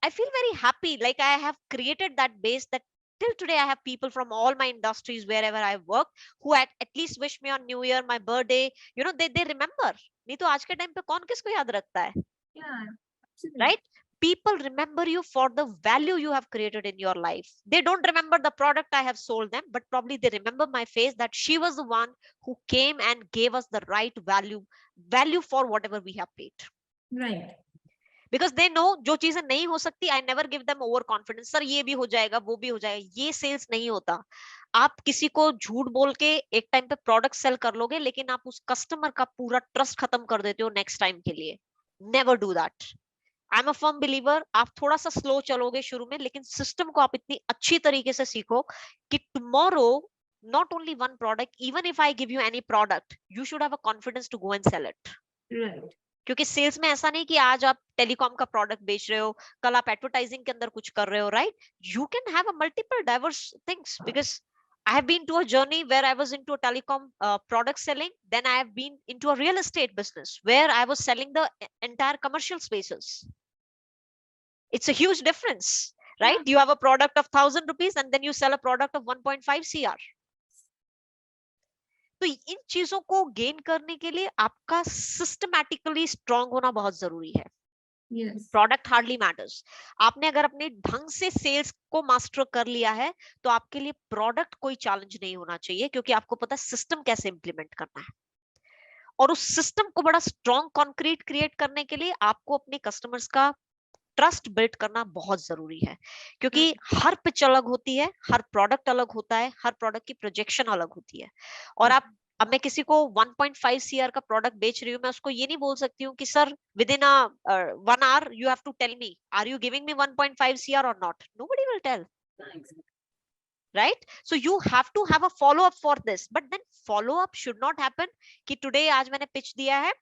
I feel very happy, like I have created that base that till today I have people from all my industries wherever I work who at least wish me on new year, my birthday, you know, they remember। नहीं तो आज के time पे कौन किसको याद रखता है, Yeah. Absolutely. right? People remember you for the value you have created in your life. They don't remember the product I have sold them, but probably they remember my face, that she was the one who came and gave us the right value for whatever we have paid. Right. Because they know जो चीजें नहीं हो सकती, I never give them over confidence, sir ये भी हो जाएगा वो भी हो जाएगा। ये सेल्स नहीं होता। आप किसी को झूठ बोल के एक टाइम पे प्रोडक्ट सेल कर लोगे, लेकिन आप उस कस्टमर का पूरा ट्रस्ट खत्म कर देते हो नेक्स्ट टाइम के लिए। Never do that. I am a firm believer, आप थोड़ा सा स्लो चलोगे शुरू में, लेकिन सिस्टम को आप इतनी अच्छी तरीके से सीखो कि tomorrow not only one product, even if I give you any product, you should have a confidence to go and sell it। Right. क्योंकि सेल्स में ऐसा नहीं कि आज आप टेलीकॉम का प्रोडक्ट बेच रहे हो, कल आप एडवर्टाइजिंग के अंदर कुछ कर रहे हो, right? You can have a multiple diverse things, because I have been to a journey where I was into a telecom product selling. Then I have been into a real estate business where I was selling the entire commercial spaces. It's a huge difference, Yeah. right? You have a product of 1,000 rupees and then you sell a product of 1.5 CR. तो इन चीजों को gain करने के लिए आपका systematically strong होना बहुत जरूरी है. Yes. Product hardly matters. आपने अगर अपने ढंग से सेल्स को मास्टर कर लिया है तो आपके लिए प्रोडक्ट कोई चैलेंज नहीं होना चाहिए, क्योंकि आपको पता है सिस्टम कैसे इंप्लीमेंट करना है. और उस सिस्टम को बड़ा स्ट्रॉन्ग कॉन्क्रीट क्रिएट करने के लिए आपको अपने कस्टमर्स का ट्रस्ट बिल्ड करना बहुत जरूरी है, क्योंकि हर पिच अलग होती है, हर प्रोडक्ट अलग होता है, हर प्रोडक्ट की प्रोजेक्शन अलग होती है. और आप, अब मैं किसी को 1.5 CR का प्रोडक्ट बेच रही हूँ, मैं उसको ये नहीं बोल सकती हूँ कि sir with in 1 hour you have to tell me are you giving me 1.5 CR और not. Nobody will tell, right? So you have to have a follow up for this, but then follow up should not happen कि today आज मैंने pitch दिया है,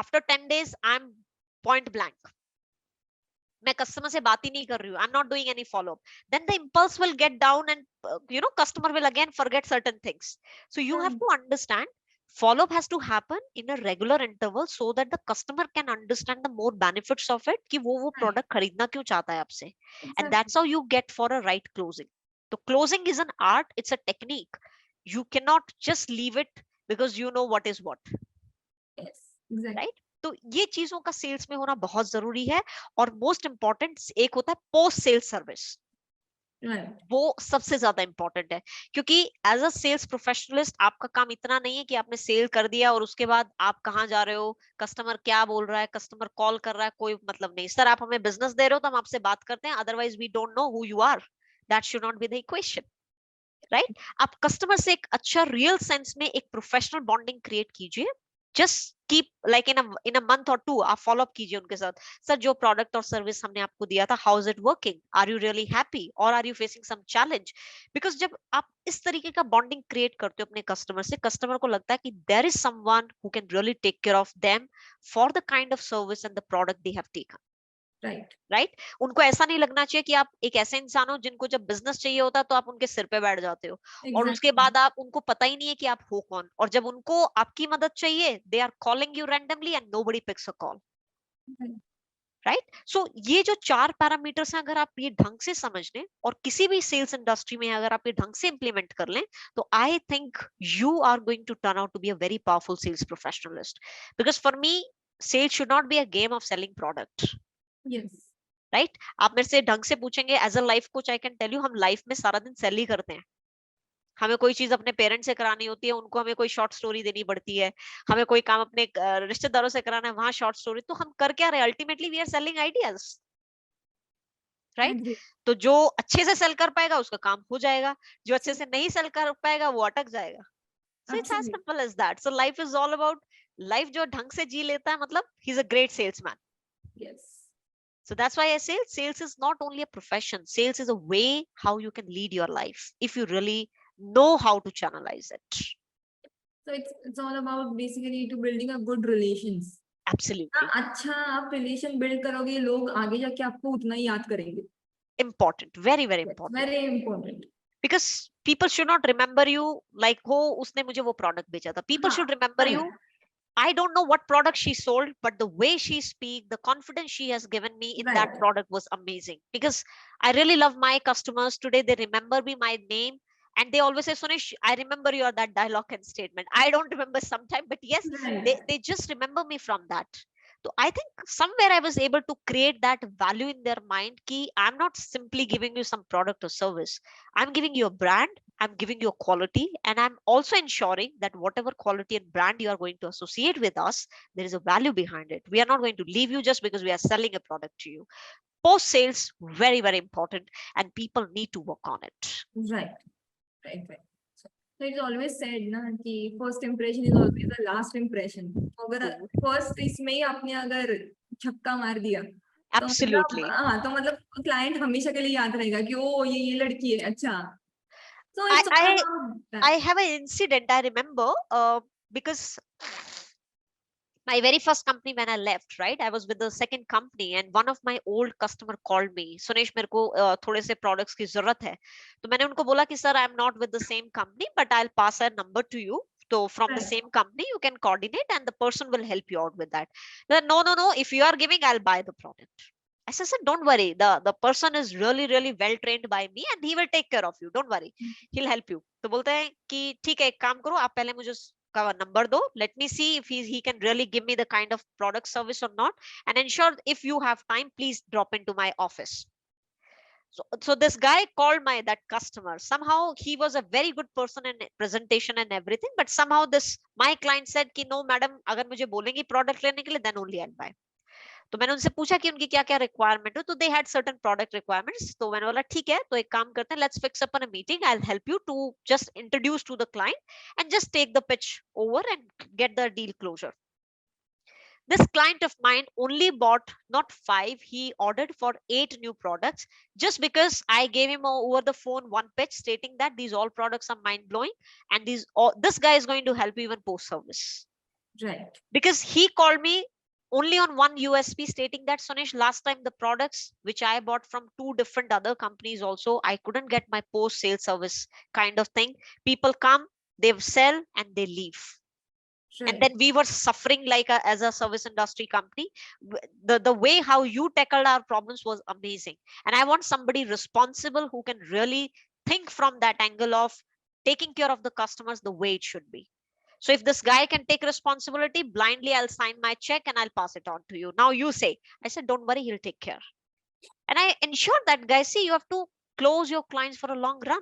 after 10 days I'm point blank, मैं कस्टमर से बात ही नहीं कर रही हूँ, I am not doing any follow up, then the impulse will get down and customer will again forget certain things. So you have to understand follow up has to happen in a regular interval so that the customer can understand the more benefits of it कि वो product खरीदना क्यों चाहता है आपसे. And that's how you get for a right closing. So closing is an art, it's a technique. You cannot just leave it because you know what is what. Yes, exactly. Right? तो ये चीजों का sales में होना बहुत जरूरी है. और मोस्ट इंपॉर्टेंट एक होता है पोस्ट सेल्स सर्विस. वो सबसे ज्यादा इंपॉर्टेंट है, क्योंकि एज अ सेल्स प्रोफेशनलिस्ट आपका काम इतना नहीं है कि आपने सेल कर दिया और उसके बाद आप कहाँ जा रहे हो, कस्टमर क्या बोल रहा है, कस्टमर कॉल कर रहा है, कोई मतलब नहीं. सर आप हमें बिजनेस दे रहे हो तो हम आपसे बात करते हैं, otherwise we don't know who you are. That should not be the equation, right? आप कस्टमर से एक अच्छा रियल सेंस में एक प्रोफेशनल बॉन्डिंग क्रिएट कीजिए. Just keep like in a month और 2 आप फॉलो अप कीजिए उनके साथ. सर जो प्रोडक्ट और सर्विस हमने आपको दिया था, how is it working, are you really happy और are you facing some challenge. Because जब आप इस तरीके का बॉन्डिंग क्रिएट करते हो अपने कस्टमर से, कस्टमर को लगता है कि there is someone who can really take care of them for the kind of service and the product they have taken. Right? उनको ऐसा नहीं लगना चाहिए कि आप एक ऐसे इंसान हो जिनको जब बिजनेस चाहिए होता है तो आप उनके सिर पे बैठ जाते हो. और उसके बाद आप उनको पता ही नहीं है कि आप हो कौन, और जब उनको आपकी मदद चाहिए they are calling you randomly and nobody picks a call. Right? So ये जो 4 पैरामीटर्स हैं, अगर आप ये ढंग से समझ लें और किसी भी सेल्स इंडस्ट्री में अगर आप ये ढंग से इंप्लीमेंट कर लें, तो I think you are going to turn out to be a very powerful sales professionalist. Because for me sales should not be a game of selling product. Yes. Right? आप मेरे से ढंग से पूछेंगे as a life coach, I can tell you हम लाइफ में सारा दिन सेल ही करते हैं. हमें कोई चीज अपने पेरेंट्स से करानी होती है, उनको हमें कोई शॉर्ट स्टोरी देनी पड़ती है. हमें कोई काम अपने रिश्तेदारों से कराना है, वहां शॉर्ट स्टोरी. तो हम कर क्या रहे, ultimately we are selling ideas. Right? Agree. तो जो अच्छे से सेल कर पाएगा उसका काम हो जाएगा, जो अच्छे से नहीं सेल कर पाएगा वो अटक जाएगा. So it's as simple as that. So life is all about, life जो ढंग से जी लेता है, मतलब he is a great salesman. Yes. So that's why I say sales is not only a profession. Sales is a way how you can lead your life if you really know how to channelize it. So it's all about basically to building a good relations. Absolutely. अच्छा आप relation build करोगे, लोग आगे जाके आपको उतना ही याद करेंगे. Important, very very important. Very important. Because people should not remember you like हो उसने मुझे वो product बेचा था. People should remember you. I don't know what product she sold, but the way she speak, the confidence she has given me in that product was amazing. Because I really love my customers. Today they remember me, my name, and they always say, Sonesh, I remember you are that dialogue and statement. I don't remember sometime, but yes, they just remember me from that. So I think somewhere I was able to create that value in their mind ki I'm not simply giving you some product or service. I'm giving you a brand, I'm giving you a quality, and I'm also ensuring that whatever quality and brand you are going to associate with us, there is a value behind it. We are not going to leave you just because we are selling a product to you. Post sales, very, very important, and people need to work on it. Right. So it's always said ना कि first impression is always the last impression. अगर first इसमें ही आपने अगर छक्का मार दिया, Absolutely. तो मतलब client हमेशा के लिए याद रहेगा कि ओ ये लड़की है. अच्छा. So it's all about that. I have an incident I remember because My very first company when I left, right, I was with the second company and one of my old customer called me, Sunesh, मेरे को थोड़े से products की जरूरत है. तो मैंने उनको बोला कि sir, I'm not with the same company, but I'll pass a number to you. So from the Right. same company, you can coordinate and the person will help you out with that. They said, no, no, no. If you are giving, I'll buy the product. I said, sir, don't worry. The person is really, really well trained by me and he will take care of you. Don't worry. He'll help you. तो बोलते हैं कि ठीक है, एक काम करो, आप पहले मुझे का number do. Let me see if he can really give me the kind of product service or not. And ensure if you have time, please drop into my office. So this guy called that customer. Somehow he was a very good person in presentation and everything, but somehow this my client said कि no madam, अगर मुझे बोलेंगी product लेने के लिए then only I'll buy. तो मैंने उनसे पूछा कि उनकी क्या क्या रिक्वायरमेंट है, तो they had certain product requirements. तो मैंने बोला ठीक है, तो एक काम करते हैं, let's fix up a meeting, I will help you to just introduce to the client and just take the pitch over and get the deal closer. This client of mine only bought not 5, he ordered for 8 new products just because I gave him over the phone one pitch stating that these all products are mind blowing and this guy is going to help you even post service. Right. Because he called me only on one USP stating that Sonesh, last time the products which I bought from 2 different other companies also, I couldn't get my post sale service kind of thing. People come, they sell and they leave. And then we were suffering like as a service industry company. The way how you tackled our problems was amazing. And I want somebody responsible who can really think from that angle of taking care of the customers the way it should be. So if this guy can take responsibility, blindly I'll sign my check and I'll pass it on to you. Now you say. I said, don't worry, he'll take care. And I ensured that guy, see, you have to close your clients for a long run.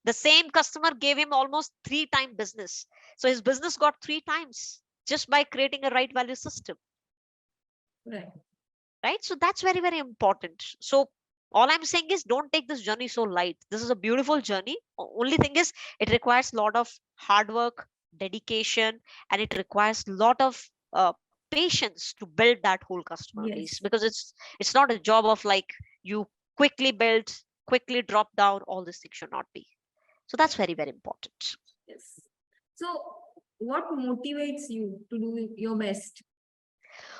The same customer gave him almost 3 times business. So his business got 3 times just by creating a right value system. Right. So that's very, very important. So all I'm saying is don't take this journey so light. This is a beautiful journey. Only thing is it requires a lot of hard work, dedication, and it requires a lot of patience to build that whole customer base, because it's not a job of like you quickly build, quickly drop down. All this thing should not be. So that's very, very important. Yes. So what motivates you to do your best?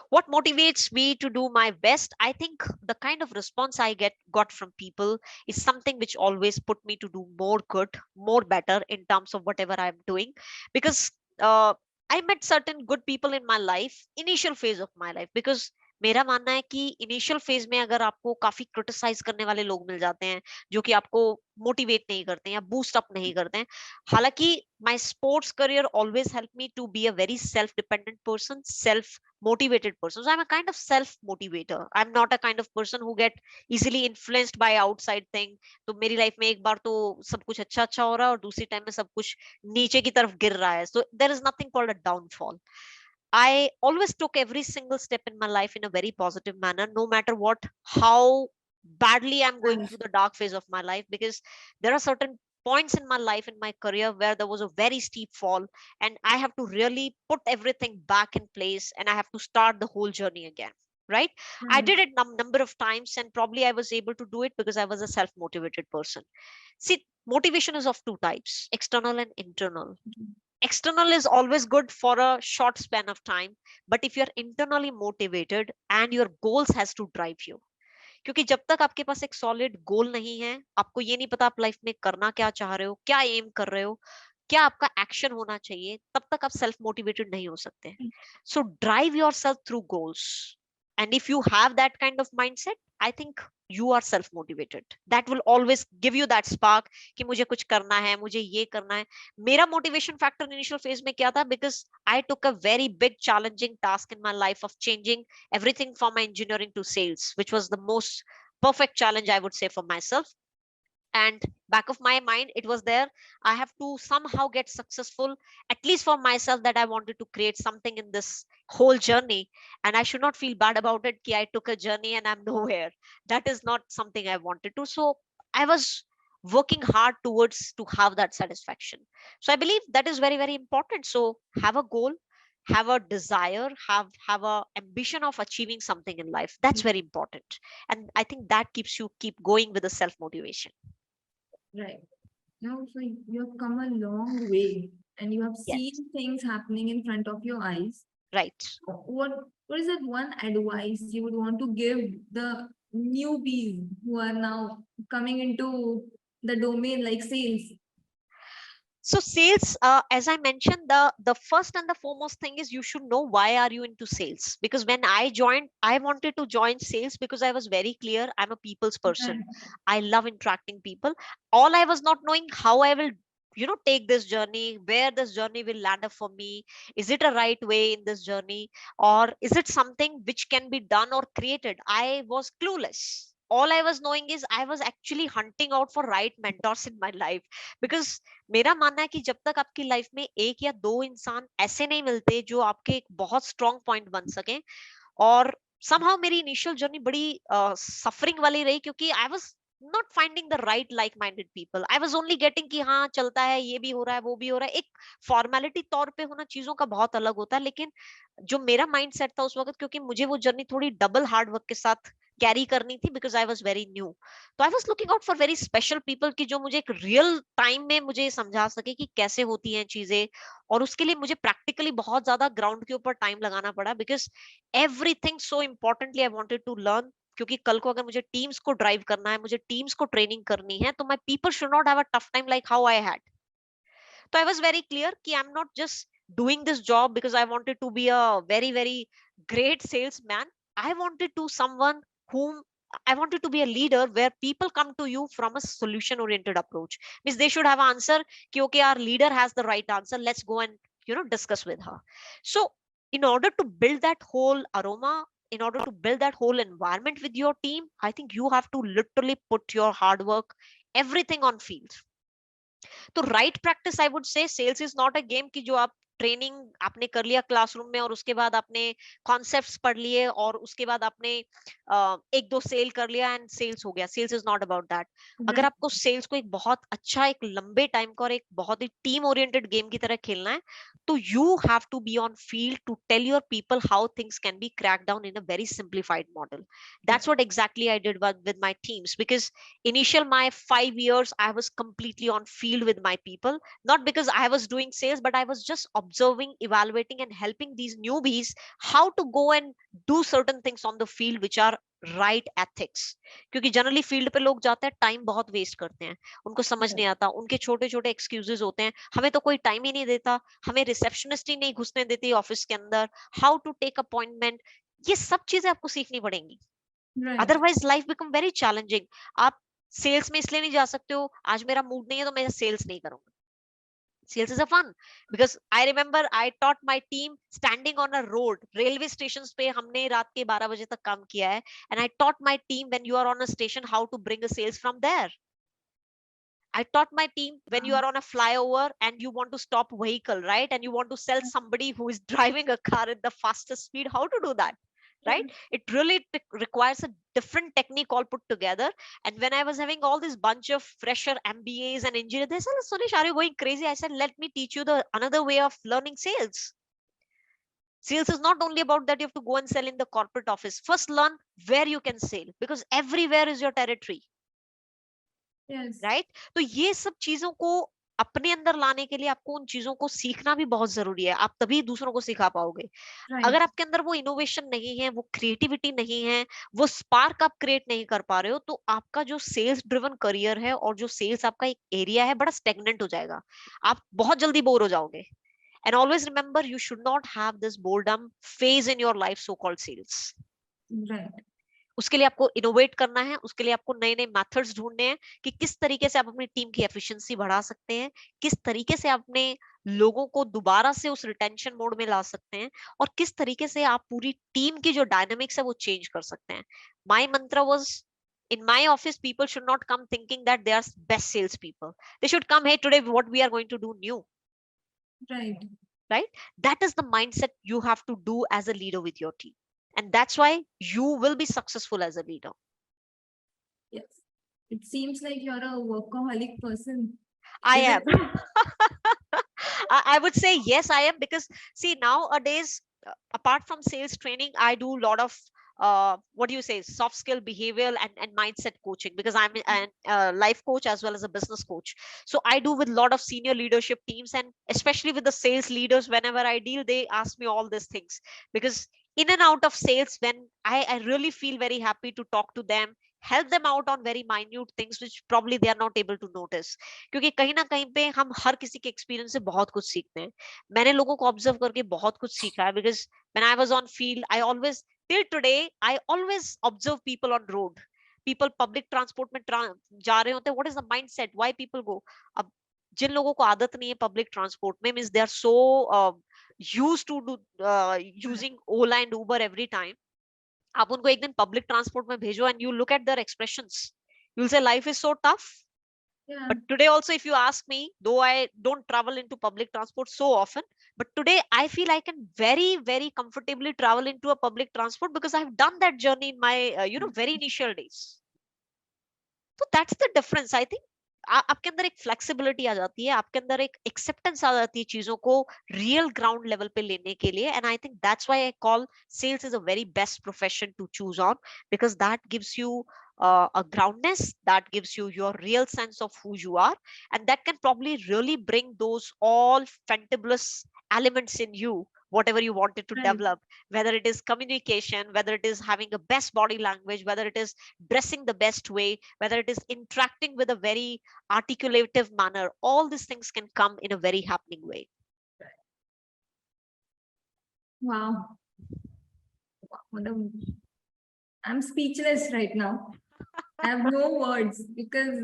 What motivates me to do my best? I think the kind of response I got from people is something which always put me to do more good, more better in terms of whatever I'm doing. Because I met certain good people in my life, initial phase of my life. Because मेरा मानना है कि initial phase में अगर आपको काफी criticise करने वाले लोग मिल जाते हैं जो कि आपको मोटिवेट नहीं करते हैं या बूस्ट अप नहीं करते हैं. हालांकि my sports career always help me to be a very self dependent person, self motivated person. So I'm a kind of self motivator. I'm not a kind of person who get easily influenced by outside thing. तो मेरी life में एक बार तो सब कुछ अच्छा अच्छा हो रहा है और दूसरी टाइम में सब कुछ नीचे की तरफ गिर रहा है. So there is nothing called a downfall. I always took every single step in my life in a very positive manner, no matter what, how badly I'm going through the dark phase of my life, because there are certain points in my life, in my career, where there was a very steep fall, and I have to really put everything back in place and I have to start the whole journey again. Right? I did it number of times, and probably I was able to do it because I was a self-motivated person. See, motivation is of 2 types, external and internal. External is always good for a short span of time, but if you're internally motivated and your goals has to drive you, क्योंकि जब तक आपके पास एक solid गोल नहीं है, आपको ये नहीं पता आप लाइफ में करना क्या चाह रहे हो, क्या एम कर रहे हो, क्या आपका एक्शन होना चाहिए, तब तक आप सेल्फ मोटिवेटेड नहीं हो सकते. So drive yourself through goals, and if you have that kind of mindset, I think you are self motivated. That will always give you that spark कि मुझे कुछ करना है, मुझे ये करना है. मेरा motivation factor initial phase में क्या था? Because I took a very big challenging task in my life of changing everything from my engineering to sales, which was the most perfect challenge I would say for myself. And back of my mind it was there, I have to somehow get successful, at least for myself, that I wanted to create something in this whole journey, and I should not feel bad about it ki I took a journey and I'm nowhere. That is not something I wanted to. So I was working hard towards to have that satisfaction. So I believe that is very, very important. So have a goal, have a desire, have a ambition of achieving something in life. That's very important, and I think that keeps you keep going with the self motivation. Right. Now, so you have come a long way and you have Yes. seen things happening in front of your eyes. Right. What is that one advice you would want to give the newbies who are now coming into the domain like sales? So sales, as I mentioned, the first and the foremost thing is you should know why are you into sales. Because when I joined, I wanted to join sales because I was very clear. I'm a people's person. Right. I love interacting people. All I was not knowing how I will, take this journey, where this journey will land up for me. Is it a right way in this journey, or is it something which can be done or created? I was clueless. All I was knowing is I was actually hunting out for right mentors in my life, because मेरा मानना है कि जब तक आपकी life में एक या दो इंसान ऐसे नहीं मिलते जो आपके एक बहुत स्ट्रॉन्ग पॉइंट बन सके। और somehow मेरी इनिशियल जर्नी बड़ी सफरिंग वाली रही, क्योंकि I was not finding the right like minded people. I was only getting कि हाँ चलता है, ये भी हो रहा है, वो भी हो रहा है। एक फॉर्मेलिटी तौर पे होना चीजों का बहुत अलग होता है, लेकिन जो मेरा माइंड सेट था उस वक्त, क्योंकि मुझे वो जर्नी थोड़ी डबल हार्ड वर्क के साथ कैरी करनी थी, because I was very new. तो I was looking out for very special people की जो मुझे एक रियल टाइम में मुझे समझा सके कि कैसे होती हैं चीजें। और उसके लिए मुझे प्रैक्टिकली बहुत ज्यादा ग्राउंड के ऊपर टाइम लगाना पड़ा, because everything so importantly I wanted to learn. क्योंकि कल को अगर मुझे टीम्स को ड्राइव करना है, मुझे टीम्स को ट्रेनिंग करनी है, तो my people should not have a tough time like how I had. तो आई वाज वेरी क्लियर कि आई am not just doing this job because I wanted to be a very very great salesman. I wanted to someone whom I wanted to be a leader where people come to you from a solution oriented approach. Means they should have answer कि okay, our leader has the right answer, let's go and discuss with her. So in order to build that whole aroma, in order to build that whole environment with your team, I think you have to literally put your hard work, everything on field. तो right practice I would say, sales is not a game कि जो आप training आपने कर लिया classroom में और उसके बाद आपने कॉन्सेप्ट्स पढ़ लिए और उसके बाद आपने एक दो सेल कर लिया एंड सेल्स हो गया। Sales is not about that. अगर आपको सेल्स को एक बहुत अच्छा, एक लंबे टाइम का और एक बहुत ही टीम ओरिएंटेड गेम की तरह खेलना है, तो you have to be on field to tell your people how things can be crack down in a very simplified model. That's what exactly I did with my teams, because initial my 5 years I was completely on field with my people, not because I was doing sales, but I was just observing, evaluating and helping these newbies how to go and do certain things on the field which are right ethics. क्योंकि generally field पे लोग जाते हैं, time बहुत waste करते हैं, उनको समझ नहीं आता, उनके छोटे छोटे एक्सक्यूजेस होते हैं, हमें तो कोई टाइम ही नहीं देता, हमें रिसेप्शनिस्ट ही नहीं घुसने देती ऑफिस के अंदर, हाउ टू टेक अपॉइंटमेंट, ये सब चीजें आपको सीखनी पड़ेंगी। Otherwise life become very challenging. आप सेल्स में इसलिए नहीं जा सकते हो, आज मेरा मूड नहीं है तो मैं सेल्स नहीं करूंगा। Sales is a fun because I remember I taught my team standing on a road, railway stations पे हमने रात के 12 बजे तक काम किया है, and I taught my team when you are on a station how to bring a sales from there. I taught my team when you are on a flyover and you want to stop vehicle, right? And you want to sell somebody who is driving a car at the fastest speed, how to do that, right? It really requires a different technique all put together. And when I was having all this bunch of fresher MBAs and engineers, they said, Sonesh, are you going crazy? I said, let me teach you the another way of learning sales. Sales is not only about that you have to go and sell in the corporate office. First learn where you can sell, because everywhere is your territory. Yes. Right? तो ये सब चीजों को अपने अंदर लाने के लिए आपको उन चीजों को सीखना भी बहुत जरूरी है, आप तभी दूसरों को सिखा पाओगे। अगर आपके अंदर वो इनोवेशन नहीं है, वो क्रिएटिविटी नहीं है, वो स्पार्क आप क्रिएट नहीं कर पा रहे हो, तो आपका जो सेल्स ड्रिवन करियर है और जो सेल्स आपका एक एरिया है, बड़ा स्टेगनेंट हो जाएगा, आप बहुत जल्दी बोर हो जाओगे। And always remember, you should not have this boredom phase in your life, so called sales. उसके लिए आपको इनोवेट करना है, उसके लिए आपको नए नए मेथड्स ढूंढने हैं कि किस तरीके से आप अपनी टीम की एफिशिएंसी बढ़ा सकते हैं, किस तरीके से आप अपने लोगों को दोबारा से उस रिटेंशन मोड में ला सकते हैं, और किस तरीके से आप पूरी टीम की जो डायनामिक्स है वो चेंज कर सकते हैं। माय मंत्र was, in my office people should not come thinking that they are best sales people. They should come, hey, today what we are going to do new. Right? That is the mindset you have to do as a leader with your team. And that's why you will be successful as a leader. Yes. It seems like you're a workaholic person. I am. I would say yes, I am, because see, nowadays, apart from sales training, I do a lot of what do you say, soft skill, behavioral, and mindset coaching, because I'm a life coach as well as a business coach. So I do with a lot of senior leadership teams, and especially with the sales leaders. Whenever I deal, they ask me all these things, because in and out of sales, when I really feel very happy to talk to them, help them out on very minute things which probably they are not able to notice. क्योंकि कहीं ना कहीं पे हम हर किसी के experience से बहुत कुछ सीखते हैं. मैंने लोगों को ऑब्जर्व करके बहुत कुछ सीखा है, because when I was on field, I always, till today, I always observe people on road. People public transport में जा रहे होते हैं, what is the mindset, why people go. अब जिन लोगों को आदत नहीं है पब्लिक ट्रांसपोर्ट में, means they are so used to do using Ola and Uber every time. आप उनको एक दिन पब्लिक ट्रांसपोर्ट में भेजो, and you look at their expressions, you'll say life is so tough. Yeah. But today also, if you ask me, though I don't travel into public transport so often, but today I feel I can very, very comfortably travel into a public transport because I've done that journey in my, very initial days. So that's the difference. I think आपके अंदर एक flexibility आ जाती है, आपके अंदर एक acceptance आ जाती है चीजों को रियल ग्राउंड लेवल पे लेने के लिए. And I think that's why I call sales is a very best profession to choose on, because that gives you a groundness, that gives you your real sense of who you are, and that can probably really bring those all fantabulous elements in you, whatever you wanted to Right. develop, whether it is communication, whether it is having a best body language, whether it is dressing the best way, whether it is interacting with a very articulative manner. All these things can come in a very happening way. Wow. I'm speechless right now. I have no words, because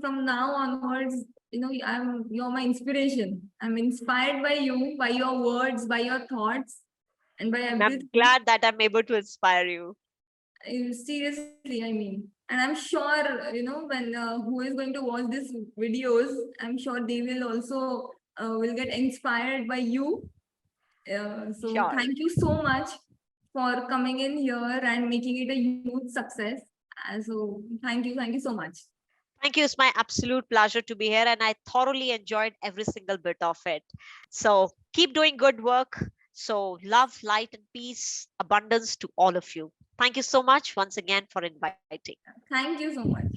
from now onwards, you're my inspiration. I'm inspired by you, by your words, by your thoughts, and by And I'm everything. glad that I'm able to inspire you. Seriously, I mean, and I'm sure, when who is going to watch these videos, I'm sure they will also will get inspired by you. So Sure. thank you so much for coming in here and making it a huge success. So thank you so much. Thank you. It's my absolute pleasure to be here, and I thoroughly enjoyed every single bit of it. So keep doing good work. So love, light, and peace, abundance to all of you. Thank you so much once again for inviting. Thank you so much.